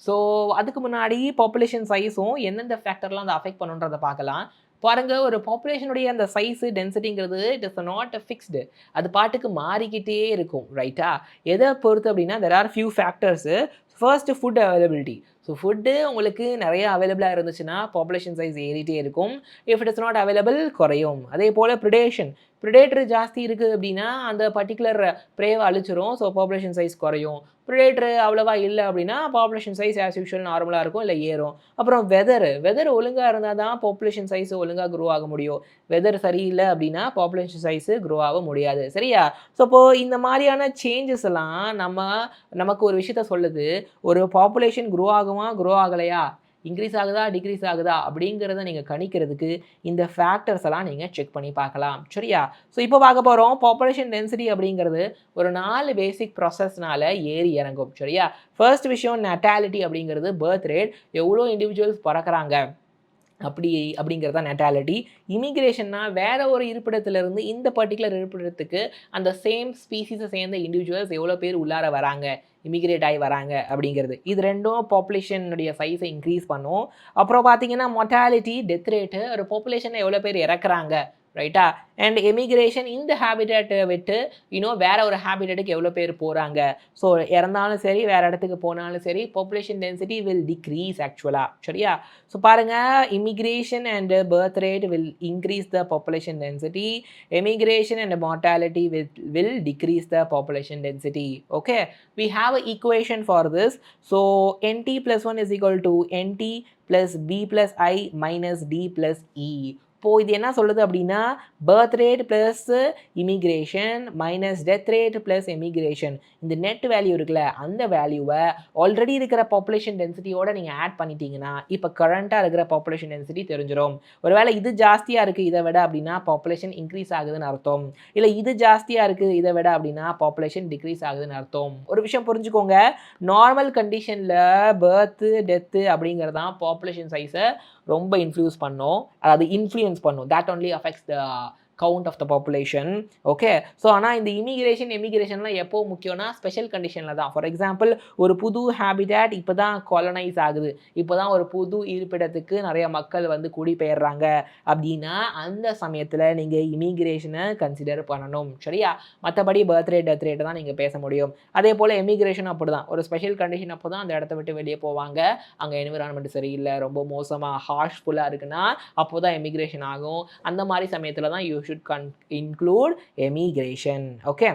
So அதுக்கு முன்னாடி பாப்புலேஷன் சைஸும் எந்தெந்த ஃபேக்டர்லாம் அதை அஃபெக்ட் பண்ணுன்றதை பார்க்கலாம். பாருங்கள், ஒரு பாப்புலேஷனுடைய அந்த சைஸு டென்சிட்டிங்கிறது இட் இஸ் நாட் ஃபிக்ஸ்டு, அது பாட்டுக்கு மாறிக்கிட்டே இருக்கும். ரைட்டா? எதை பொறுத்து அப்படின்னா there are few factors. First food availability. So food உங்களுக்கு நிறைய அவைலபிளாக இருந்துச்சுன்னா பாப்புலேஷன் சைஸ் ஏறிட்டே இருக்கும். If it is not available குறையும். அதே போல் ப்ரிடேட்டர் ஜாஸ்தி இருக்குது அப்படின்னா அந்த பர்டிகுலர் ப்ரேவை அழிச்சிரும். ஸோ பாப்புலேஷன் சைஸ் குறையும். ப்ரிடேட்டர் அவ்வளோவா இல்லை அப்படின்னா பாப்புலேஷன் சைஸ் ஆஸ் யூஷுவல் நார்மலாக இருக்கும், இல்லை ஏறும். அப்புறம் வெதர் ஒழுங்காக இருந்தால் தான் பாப்புலேஷன் சைஸ் ஒழுங்காக க்ரோ ஆக முடியும். வெதர் சரியில்லை அப்படின்னா பாப்புலேஷன் சைஸு க்ரோ ஆக முடியாது. சரியா? ஸோ இப்போது இந்த மாதிரியான சேஞ்சஸ் எல்லாம் நமக்கு ஒரு விஷயத்த சொல்லுது. ஒரு பாப்புலேஷன் க்ரோ ஆகுமா, க்ரோ ஆகலையா, இன்க்ரீஸ் ஆகுதா, டிக்ரீஸ் ஆகுதா அப்படிங்கிறத நீங்கள் கணிக்கிறதுக்கு இந்த ஃபேக்டர்ஸ் எல்லாம் நீங்கள் செக் பண்ணி பார்க்கலாம். சரியா? ஸோ இப்போ பார்க்க போகிறோம் பாப்புலேஷன் டென்சிட்டி அப்படிங்கிறது ஒரு 4 பேசிக் ப்ராசஸ்னால ஏறி இறங்கும். சரியா? ஃபர்ஸ்ட் விஷயம் நெட்டாலிட்டி அப்படிங்கிறது பர்த் ரேட், எவ்வளோ இண்டிவிஜுவல்ஸ் பிறக்கிறாங்க அப்படிங்கிறது தான் நெட்டாலிட்டி. இமிக்ரேஷன்னா வேறு ஒரு இருப்பிடத்திலிருந்து இந்த பர்டிகுலர் இருப்பிடத்துக்கு அந்த சேம் ஸ்பீசிஸை சேர்ந்த இண்டிவிஜுவல்ஸ் எவ்வளோ பேர் உள்ளார வராங்க, இமிக்ரேட் ஆகி வராங்க அப்படிங்கிறது. இது ரெண்டும் பாப்புலேஷனுடைய சைஸை இன்க்ரீஸ் பண்ணும். அப்புறம் பார்த்தீங்கன்னா மொர்டாலிட்டி, டெத் ரேட்டு, ஒரு பாப்புலேஷனில் எவ்வளோ பேர் இறக்குறாங்க, ரைட்டா? அண்ட் எமிக்ரேஷன், இந்த ஹேபிட்டேட்டை விட்டு வேறு ஒரு ஹேபிட்டேட்டுக்கு எவ்வளோ பேர் போகிறாங்க. ஸோ இறந்தாலும் சரி, வேறு இடத்துக்கு போனாலும் சரி, பாப்புலேஷன் டென்சிட்டி வில் டிக்ரீஸ் ஆக்சுவலாக. சரியா? ஸோ பாருங்கள், immigration and birth rate will increase the population density, emigration and mortality will decrease the population density. Okay, we have an equation for this. So nt plus 1 is equal to nt plus b plus I minus d plus e. இப்போது இது என்ன சொல்லுது அப்படின்னா birth rate plus immigration minus death rate plus emigration, இந்த நெட் வேல்யூ இருக்குல்ல, அந்த வேல்யூவை ஆல்ரெடி இருக்கிற பாப்புலேஷன் டென்சிட்டியோடு நீங்கள் ஆட் பண்ணிட்டீங்கன்னா இப்போ கரண்ட்டாக இருக்கிற பாப்புலேஷன் டென்சிட்டி தெரிஞ்சிடும். ஒருவேளை இது ஜாஸ்தியாக இருக்குது இதை விட அப்படின்னா பாப்புலேஷன் இன்க்ரீஸ் ஆகுதுன்னு அர்த்தம், இல்லை இது ஜாஸ்தியாக இருக்குது இதை விட அப்படின்னா பாப்புலேஷன் டிக்ரீஸ் ஆகுதுன்னு அர்த்தம். ஒரு விஷயம் புரிஞ்சுக்கோங்க, நார்மல் கண்டிஷனில் பர்த்து டெத்து அப்படிங்கிறது தான் பாப்புலேஷன் சைஸை ரொம்ப இன்ஃப்ளூயன்ஸ் பண்ணும், அதாவது இன்ஃப்ளூயன்ஸ் பண்ணும். that only affects the count of the population. Okay, so ஆனால் இந்த இமிக்ரேஷன் எமிக்ரேஷன்லாம் எப்போ முக்கியம்னா ஸ்பெஷல் கண்டிஷனில் தான். ஃபார் எக்ஸாம்பிள், ஒரு புது ஹேபிட்டேட் இப்போ தான் காலனைஸ் ஆகுது, இப்போ தான் ஒரு புது இருப்பிடத்துக்கு நிறைய மக்கள் வந்து குடிபெயர்றாங்க அப்படின்னா அந்த சமயத்தில் நீங்கள் இமிக்ரேஷனை கன்சிடர் பண்ணணும். சரியா? மற்றபடி பர்த் ரேட் டெத் ரேட் தான் நீங்கள் பேச முடியும். அதே போல் எமிக்ரேஷன் அப்படி தான், ஒரு ஸ்பெஷல் கண்டிஷன் அப்போ தான் அந்த இடத்த விட்டு வெளியே போவாங்க, அங்கே என்விரான்மெண்ட் சரியில்லை, ரொம்ப மோசமாக ஹார்ஷ்ஃபுல்லாக இருக்குன்னா அப்போ தான் எமிக்ரேஷன் ஆகும். அந்த மாதிரி சமயத்தில் தான் should include emigration. Okay,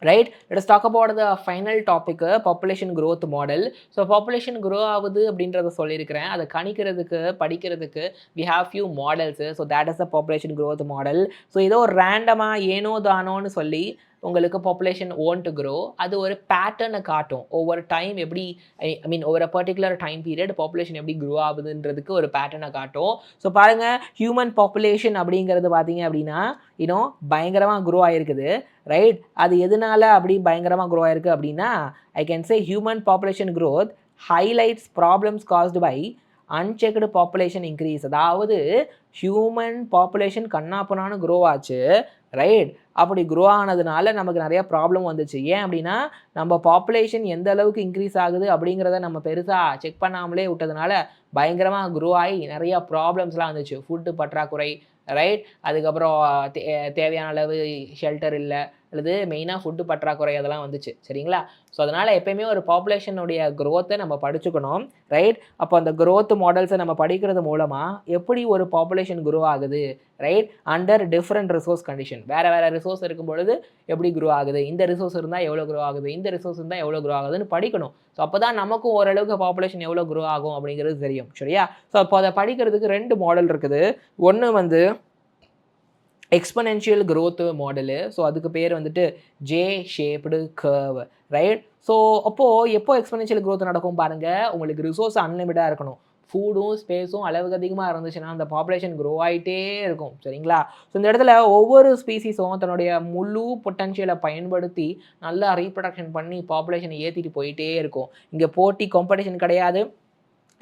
right? Let us talk about the final topic, population growth model. So population grow ஆகுது அப்படின்றத சொல்லியிருக்கிறேன், அதை கணிக்கிறதுக்கு படிக்கிறதுக்கு we have few models. So that is the population growth model. So ஏதோ ரேண்டமாக ஏனோ தானோன்னு சொல்லி உங்களுக்கு பாப்புலேஷன் ஓன்ட் க்ரோ, அது ஒரு பேட்டர்னை காட்டும். ஒவ்வொரு டைம் எப்படி ஒவ்வொரு பர்டிகுலர் டைம் பீரியட் பாப்புலேஷன் எப்படி க்ரோ ஆகுதுன்றதுக்கு ஒரு பேட்டர்னை காட்டும். ஸோ பாருங்கள், ஹியூமன் பாப்புலேஷன் அப்படிங்கிறது பார்த்தீங்க அப்படின்னா பயங்கரமாக க்ரோ ஆகிருக்குது, ரைட்? அது எதனால அப்படி பயங்கரமாக க்ரோ ஆகிருக்கு அப்படின்னா I can say human population growth highlights problems caused by unchecked population increase, அதாவது ஹியூமன் பாப்புலேஷன் கண்ணாப்பனான்னு க்ரோ ஆச்சு, ரைட்? அப்படி க்ரோ ஆனதுனால நமக்கு நிறையா ப்ராப்ளம் வந்துச்சு. ஏன் அப்படின்னா நம்ம பாப்புலேஷன் எந்த அளவுக்கு இன்க்ரீஸ் ஆகுது அப்படிங்கிறத நம்ம பெருசாக செக் பண்ணாமலே விட்டதுனால பயங்கரமாக க்ரோ ஆகி நிறையா ப்ராப்ளம்ஸ்லாம் வந்துச்சு. ஃபுட்டு பற்றாக்குறை, ரைட்? அதுக்கப்புறம் தேவையான அளவு ஷெல்டர் இல்லை, அல்லது மெயினாக ஃபுட்டு பற்றாக்குறை அதெல்லாம் வந்துச்சு. சரிங்களா? ஸோ அதனால் எப்போயுமே ஒரு பாப்புலேஷனுடைய க்ரோத்தை நம்ம படிச்சுக்கணும், ரைட்? அப்போ அந்த க்ரோத் மாடல்ஸை நம்ம படிக்கிறது மூலமாக எப்படி ஒரு பாப்புலேஷன் க்ரோ ஆகுது, right? Under different resource condition, வேறு வேறு ரிசோர்ஸ் இருக்கும் பொழுது எப்படி க்ரோ ஆகுது, இந்த ரிசோர்ஸ் இருந்தால் எவ்வளோ க்ரோ ஆகுது, இந்த ரிசோர்ஸ் இருந்தால் எவ்வளோ க்ரோ ஆகுதுன்னு படிக்கணும். ஸோ அப்போ தான் நமக்கும் ஓரளவுக்கு பாப்புலேஷன் எவ்வளோ க்ரோ ஆகும் அப்படிங்கிறது தெரியும். சரியா? ஸோ அப்போ அதை படிக்கிறதுக்கு 2 மாடல் இருக்குது. ஒன்று வந்து எக்ஸ்பனென்ஷியல் க்ரோத் மாடலு. ஸோ அதுக்கு பேர் வந்துட்டு J shaped curve, right? So அப்போது எப்போ எக்ஸ்பனென்ஷியல் க்ரோத் நடக்கும் பாருங்கள், உங்களுக்கு ரிசோர்ஸ் அன்லிமிட்டாக இருக்கணும், ஃபுட்டும் ஸ்பேஸும் அளவுக்கு அதிகமாக இருந்துச்சுன்னா அந்த பாப்புலேஷன் க்ரோ ஆகிட்டே இருக்கும். சரிங்களா? ஸோ இந்த இடத்துல ஒவ்வொரு ஸ்பீசிஸும் தன்னுடைய முழு பொட்டன்ஷியலை பயன்படுத்தி நல்லா ரீப்ரொடக்ஷன் பண்ணி பாப்புலேஷனை ஏற்றிட்டு போயிட்டே இருக்கும். இங்கே போட்டி காம்படிஷன் கிடையாது,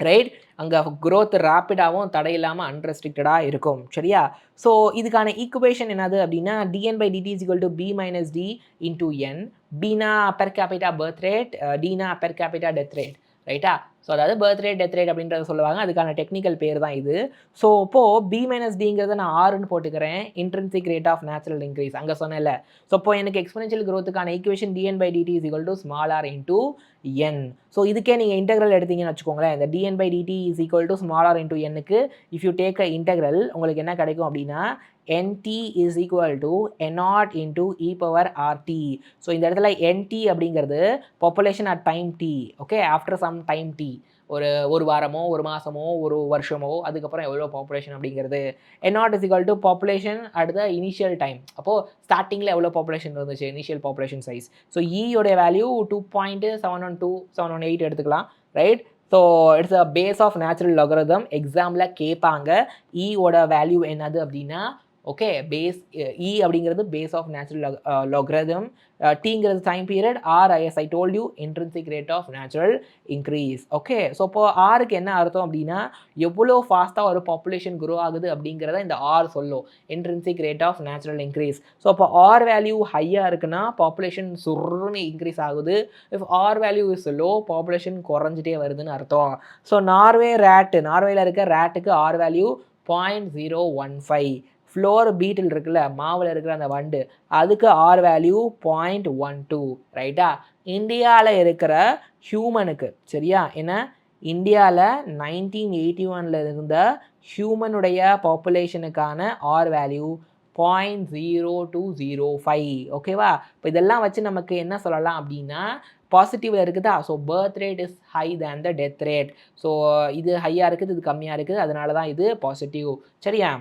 ரைட்? அங்கே க்ரோத் ரேப்பிடாகவும் தடையில்லாமல் அன்ரெஸ்ட்ரிக்டடாக இருக்கும். சரியா? ஸோ இதுக்கான ஈக்குவேஷன் என்னது அப்படின்னா dn/dt = b - d × n. bனா பெர் கேபிட்டா பர்த் ரேட், dனா பெர் கேபிட்டா டெத் ரேட், ரைட்டா? ஸோ அதாவது பர்த் ரேட், டெத் ரேட் அப்படின்றத சொல்லுவாங்க. அதுக்கான டெக்னிக்கல் பேர் தான் இது. ஸோ இப்போது b - dங்கிறத நான் ஆர்னு போட்டுக்கிறேன், intrinsic rate of natural increase அங்கே சொன்னேன்ல. ஸோ இப்போ எனக்கு எக்ஸ்பனென்ஷியல் க்ரோத்துக்கான equation dn/dt = r × n. So இதுக்கே நீங்கள் இன்டெக்ரல் எடுத்தீங்கன்னு வச்சுக்கோங்களேன், இந்த dn/dt = r × n-க்கு if you take a integral உங்களுக்கு என்ன கிடைக்கும் அப்படின்னா nt = n0 × e⁻rt. ஸோ இந்த இடத்துல nt அப்படிங்கிறது population at time t, okay? After some time t, ஒரு வாரமோ, ஒரு மாதமோ, ஒரு வருஷமோ, அதுக்கப்புறம் எவ்வளோ பாப்புலேஷன் அப்படிங்கிறது. n0 = population at the initial time, அப்போது ஸ்டார்டிங்கில் எவ்வளோ பாப்புலேஷன் இருந்துச்சு, இனிஷியல் பாப்புலேஷன் சைஸ். ஸோ ஈயோடைய வேல்யூ 2.712-718 எடுத்துக்கலாம், right? So it's a base of natural logarithm. எக்ஸாமில் கேட்பாங்க ஈயோட வேல்யூ என்னது அப்படின்னா, ஓகே, பேஸ் இ அப்படிங்கிறது பேஸ் ஆஃப் நேச்சுரல் லாகரிதம், டீங்கிறது time period, r as I told you intrinsic rate of natural increase. Okay, so இப்போ ஆருக்கு என்ன அர்த்தம் அப்படின்னா எவ்வளோ ஃபாஸ்ட்டாக ஒரு பாப்புலேஷன் க்ரோ ஆகுது அப்படிங்கிறத இந்த ஆர் சொல்லும், intrinsic rate of natural increase. So அப்போ ஆர் வேல்யூ ஹையாக இருக்குன்னா பாப்புலேஷன் சுருன்னு இன்க்ரீஸ் ஆகுது. If r value is low, population குறைஞ்சிட்டே வருதுன்னு அர்த்தம். ஸோ நார்வேல இருக்க ரேட்டுக்கு ஆர் வேல்யூ 0.015. ஃப்ளோர் பீட்டில் இருக்குல்ல, மாவில் இருக்கிற அந்த வண்டு, அதுக்கு ஆர் வேல்யூ 0.12, ரைட்டா? இந்தியாவில் இருக்கிற ஹியூமனுக்கு, சரியா? ஏன்னா இந்தியாவில் 1981 இருந்த ஹியூமனுடைய பாப்புலேஷனுக்கான ஆர் வேல்யூ 0.0205, ஓகேவா? இப்போ இதெல்லாம் வச்சு நமக்கு என்ன சொல்லலாம் அப்படின்னா பாசிட்டிவில் இருக்குதா? So birth rate is high than the death rate. So இது ஹையாக இருக்குது, இது கம்மியாக இருக்குது, அதனால தான் இது பாசிட்டிவ். சரியா?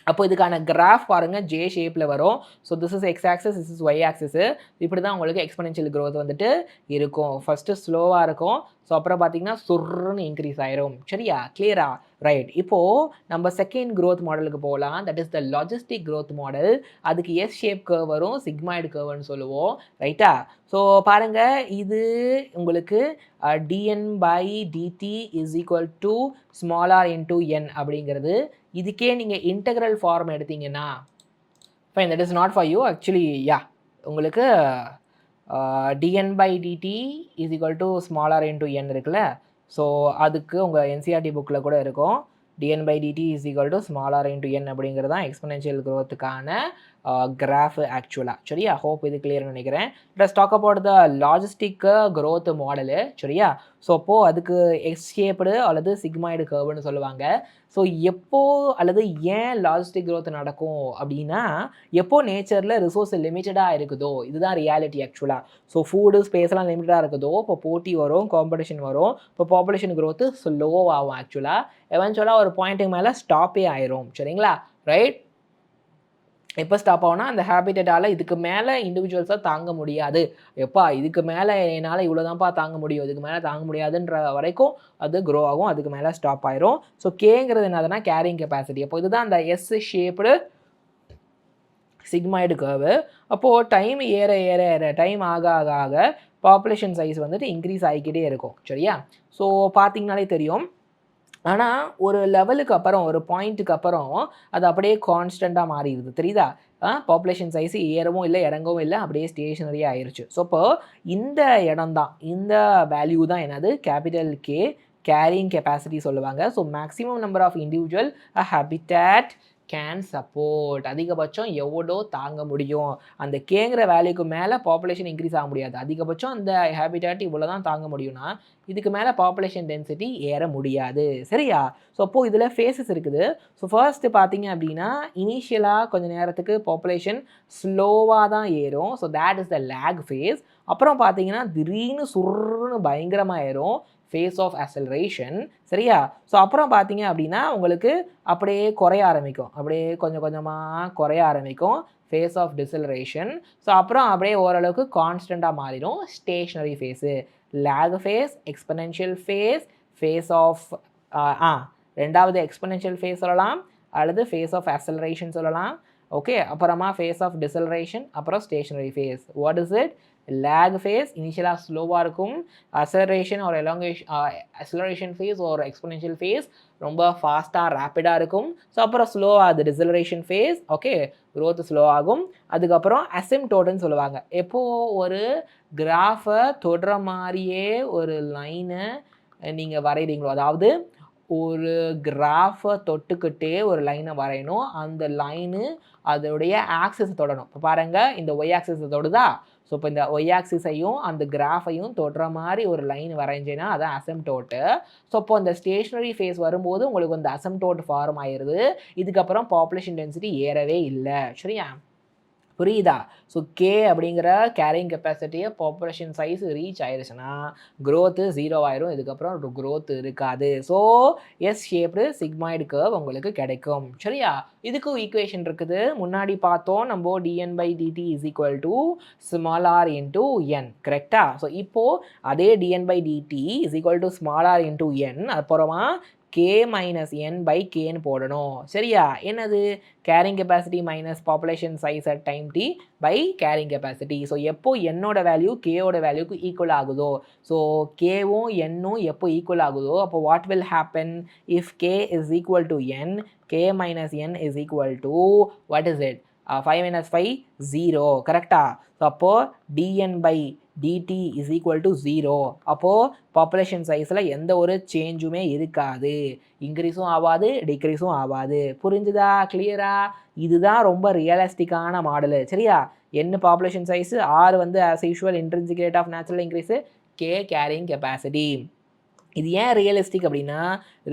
அப்போ இதுக்கான கிராஃப் பாருங்கள், ஜே ஷேப்பில் வரும். So this is X axis, this is Y axis. இப்படி தான் உங்களுக்கு எக்ஸ்பனென்ஷியல் க்ரோத் வந்துட்டு இருக்கும். ஃபஸ்ட்டு ஸ்லோவாக இருக்கும், ஸோ அப்புறம் பார்த்தீங்கன்னா சுருன்னு இன்க்ரீஸ் ஆயிரும். சரியா? கிளியரா? ரைட். இப்போது நம்ம செகண்ட் க்ரோத் மாடலுக்கு போகலாம். That is the logistic growth model. அதுக்கு எஸ் ஷேப் கர்வ் வரும், சிக்மாய்டு கர்வ்னு சொல்லுவோம், ரைட்டா? ஸோ பாருங்கள், இது உங்களுக்கு dn/dt = r × n அப்படிங்கிறது. இதுக்கே நீங்கள் இன்டெக்ரல் ஃபார்ம் எடுத்தீங்கன்னா fine, that is not for you actually. Yeah, உங்களுக்கு dn/dt = r × n இருக்குல்ல, ஸோ அதுக்கு உங்கள் NCERT புக்கில் கூட இருக்கும். dn/dt = r × n அப்படிங்கிறது தான் எக்ஸ்பனென்ஷியல் க்ரோத்துக்கான கிராஃப் ஆக்சுவலாக. சரியா? ஹோப் இது கிளியர்னு நினைக்கிறேன். Let's talk about the logistic growth model. சரியா? ஸோ அப்போது அதுக்கு எக்ஸ் ஷேப்டு அல்லது சிக்மாய்டு கர்வ்னு சொல்லுவாங்க. ஸோ எப்போ அல்லது ஏன் லாஜிஸ்டிக் க்ரோத் நடக்கும் அப்படின்னா, எப்போ நேச்சரில் ரிசோர்ஸ் லிமிட்டடாக இருக்குதோ, இதுதான் ரியாலிட்டி ஆக்சுவலாக. ஸோ ஃபுட்டு ஸ்பேஸ்லாம் லிமிட்டடாக இருக்குதோ, இப்போ போட்டி வரும், காம்படிஷன் வரும், இப்போ பாப்புலேஷன் க்ரோத்து ஸ்லோவாகும் ஆக்சுவலாக. எவென்ச்சுவலாக ஒரு பாயிண்ட்டுக்கு மேலே ஸ்டாப்பே ஆயிரும். சரிங்களா? ரைட்? எப்போ ஸ்டாப் ஆகும்னா அந்த ஹேபிட்டட்டால் இதுக்கு மேலே இண்டிவிஜுவல்ஸாக தாங்க முடியாது, எப்பா இதுக்கு மேலே என்னால் இவ்வளோதான்ப்பா தாங்க முடியும், இதுக்கு மேலே தாங்க முடியாதுன்ற வரைக்கும் அது க்ரோ ஆகும், அதுக்கு மேலே ஸ்டாப் ஆயிரும். ஸோ கேங்கிறது என்னதுன்னா கேரிங் கெப்பாசிட்டி. அப்போ இதுதான் அந்த எஸ் ஷேப்டு சிக்மாய்டு கர்வு. அப்போது டைம் ஏற ஏற ஏற டைம் ஆக ஆக ஆக பாப்புலேஷன் சைஸ் வந்துட்டு இன்க்ரீஸ் ஆகிக்கிட்டே இருக்கும். சரியா? ஸோ பார்த்தீங்கனாலே தெரியும், ஆனால் ஒரு லெவலுக்கு அப்புறம் ஒரு பாயிண்ட்டுக்கு அப்புறம் அது அப்படியே கான்ஸ்டண்ட்டாக மாறிடுது தெரியுதா? பாப்புலேஷன் சைஸ் ஏறவும் இல்லை இறங்கவும் இல்லை அப்படியே ஸ்டேஷனரியாக ஆயிடுச்சு. ஸோ இப்போ இந்த இடம் தான் இந்த வேல்யூ தான் என்னது கேபிட்டல் கே கேரியிங் கெப்பாசிட்டி சொல்லுவாங்க. So maximum number of individual a habitat can support அதிகபட்சம் எவ்வளோ தாங்க முடியும். அந்த கேங்கிற வேல்யூக்கு மேலே பாப்புலேஷன் இன்க்ரீஸ் ஆக முடியாது. அதிகபட்சம் அந்த ஹேபிட்டட் இவ்வளோ தான் தாங்க முடியும்னா இதுக்கு மேலே பாப்புலேஷன் டென்சிட்டி ஏற முடியாது. சரியா? ஸோ அப்போது இதில் ஃபேஸஸ் இருக்குது. ஸோ ஃபர்ஸ்ட்டு பார்த்தீங்க அப்படின்னா இனிஷியலாக கொஞ்சம் நேரத்துக்கு பாப்புலேஷன் ஸ்லோவாக தான் ஏறும். So that is the lag phase. அப்புறம் பார்த்தீங்கன்னா திடீர்னு சுருன்னு பயங்கரமாக ஏறும் ஃபேஸ் ஆஃப் அக்சலரேஷன். சரியா? ஸோ அப்புறம் பார்த்தீங்க அப்படின்னா உங்களுக்கு அப்படியே குறைய ஆரம்பிக்கும். அப்படியே கொஞ்சம் கொஞ்சமாக குறைய ஆரம்பிக்கும் ஃபேஸ் ஆஃப் டிசலரேஷன். ஸோ அப்புறம் அப்படியே ஓரளவுக்கு கான்ஸ்டண்ட்டாக மாறிடும் stationary phase. Lag phase, exponential phase, phase of ரெண்டாவது எக்ஸ்பனென்ஷியல் ஃபேஸ் சொல்லலாம் அல்லது ஃபேஸ் ஆஃப் அக்சலரேஷன் சொல்லலாம். ஓகே, அப்புறமா ஃபேஸ் ஆஃப் டிசலரேஷன், அப்புறம் stationary phase. What is it? Lag phase இனிஷியலாக ஸ்லோவாக இருக்கும். அக்சலரேஷன் ஒரு எலாங்கேஷன் அக்சலரேஷன் ஃபேஸ் ஒரு எக்ஸ்பொனென்ஷியல் ஃபேஸ் ரொம்ப ஃபாஸ்ட்டாக ரேப்பிடாக இருக்கும். ஸோ அப்புறம் ஸ்லோவாகுது deceleration phase. Okay, growth slow ஆகும். அதுக்கப்புறம் அசிம்டோட்டுன்னு சொல்லுவாங்க. எப்போது ஒரு கிராஃபை தொடுற மாதிரியே ஒரு லைனை நீங்கள் வரைகிறீங்களோ, அதாவது ஒரு கிராஃபை தொட்டுக்கிட்டே ஒரு லைனை வரையணும். அந்த லைனு அதோடைய ஆக்சிஸை தொடணும். இப்போ பாருங்கள், இந்த ஒய் ஆக்சிஸை தொடுதா? ஸோ இப்போ இந்த ஒய் ஆக்சிஸையும் அந்த கிராஃபையும் தொடுற மாதிரி ஒரு லைன் வரைஞ்சின்னா அதான் அசிம்டோட்டு. ஸோ இப்போ அந்த ஸ்டேஷனரி ஃபேஸ் வரும்போது உங்களுக்கு அந்த அசிம்டோட் ஃபார்ம் ஆயிடுது. இதுக்கப்புறம் பாப்புலேஷன் டென்சிட்டி ஏறவே இல்லை. சரியா? புரியுதா? ஸோ கே அப்படிங்கிற கேரிங் கெப்பாசிட்டியை பாப்புலேஷன் சைஸ் ரீச் ஆயிடுச்சுன்னா க்ரோத்து 0 ஆயிரும். இதுக்கப்புறம் ஒரு க்ரோத் இருக்காது. So S shaped sigmoid curve உங்களுக்கு கிடைக்கும். சரியா? இதுக்கும் ஈக்குவேஷன் இருக்குது. முன்னாடி பார்த்தோம் நம்ம dn/dt is equal to small r into n. கரெக்டா? ஸோ இப்போது அதே dn/dt is equal to small r into n. அப்புறமா k மைனஸ் n பை கேன்னு போடணும். சரியா? என்னது? Carrying capacity minus population size at time t by carrying capacity. So எப்போ என்னோட வேல்யூ கேவோட வேல்யூக்கு ஈக்குவல் ஆகுதோ, ஸோ கேவும் என்னும் எப்போ ஈக்குவல் ஆகுதோ அப்போ what will happen? If k is equal to n, k minus N is equal to what is it? 5 minus 5 0. கரெக்டா? ஸோ அப்போது dn/dt இஸ் ஈக்குவல் டு 0. அப்போது பாப்புலேஷன் சைஸில் எந்த ஒரு சேஞ்சுமே இருக்காது. இன்க்ரீஸும் ஆகாது, டிக்ரீஸும் ஆகாது. புரிஞ்சுதா? கிளியரா? இதுதான் ரொம்ப ரியலிஸ்டிக்கான மாடலு. சரியா? என்ன பாப்புலேஷன் சைஸு, ஆர் வந்து as usual intrinsic rate of natural increase, K carrying capacity. இது ஏன் ரியலிஸ்டிக் அப்படின்னா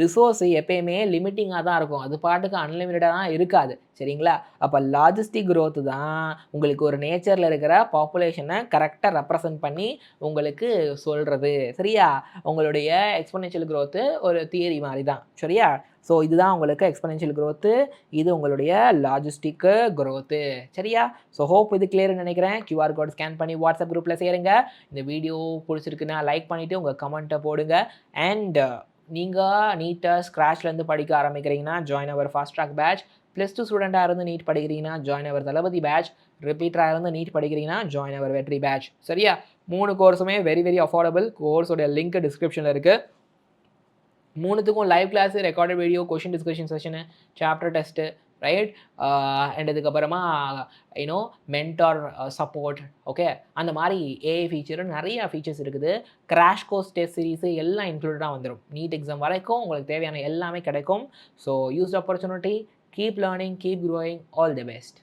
ரிசோர்ஸ் எப்பயுமே லிமிட்டிங்காக தான் இருக்கும். அது பாட்டுக்கு அன்லிமிட்டடாக தான் இருக்காது. சரிங்களா? அப்போ லாஜிஸ்டிக் க்ரோத்து தான் உங்களுக்கு ஒரு நேச்சரில் இருக்கிற பாப்புலேஷனை கரெக்டாக ரெப்ரசன்ட் பண்ணி உங்களுக்கு சொல்கிறது. சரியா? உங்களுடைய எக்ஸ்பொனென்ஷியல் க்ரோத்து ஒரு தியரி மாதிரி தான். சரியா? ஸோ இதுதான் உங்களுக்கு எக்ஸ்பொனென்ஷியல் க்ரோத்து, இது உங்களுடைய லாஜிஸ்டிக்கு க்ரோத்து. சரியா? ஸோ ஹோப் இது கிளியர்னு நினைக்கிறேன். QR கோட் ஸ்கேன் பண்ணி வாட்ஸ்அப் குரூப்பில் சேருங்க. இந்த வீடியோ பிடிச்சிருக்குன்னா லைக் பண்ணிவிட்டு உங்கள் கமெண்ட்டை போடுங்க. அண்ட் நீங்கள் நீட்டை ஸ்க்ராட்ச்லேருந்து படிக்க ஆரம்பிக்கிறீங்கன்னா join our fast track batch. +2 ஸ்டூடெண்ட்டாக இருந்து நீட் படிக்கிறீங்கன்னா ஜாயின் அவர் தளபதி பேட்ச். ரிப்பீட்டராக இருந்து நீட் படிக்கிறீங்கன்னா ஜாயின் அவர் வெற்றி பேட்ச். சரியா? 3 கோர்ஸுமே வெரி வெரி அஃபோர்டபுள். கோர்ஸோட லிங்க் டிஸ்கிரிப்ஷனில் இருக்குது. 3த்துக்கும் live class, recorded video, question discussion session, chapter test, right? And இதுக்கப்புறமா மென்டார் சப்போர்ட். ஓகே, அந்த மாதிரி ஏஐ ஃபீச்சரு நிறையா ஃபீச்சர்ஸ் இருக்குது. கிராஷ் கோர்ஸ் டெஸ்ட் சீரிஸு எல்லாம் இன்க்ளூடடாக வந்துடும். நீட் எக்ஸாம் வரைக்கும் உங்களுக்கு தேவையான எல்லாமே கிடைக்கும். So use opportunity, keep learning, keep growing. All the best.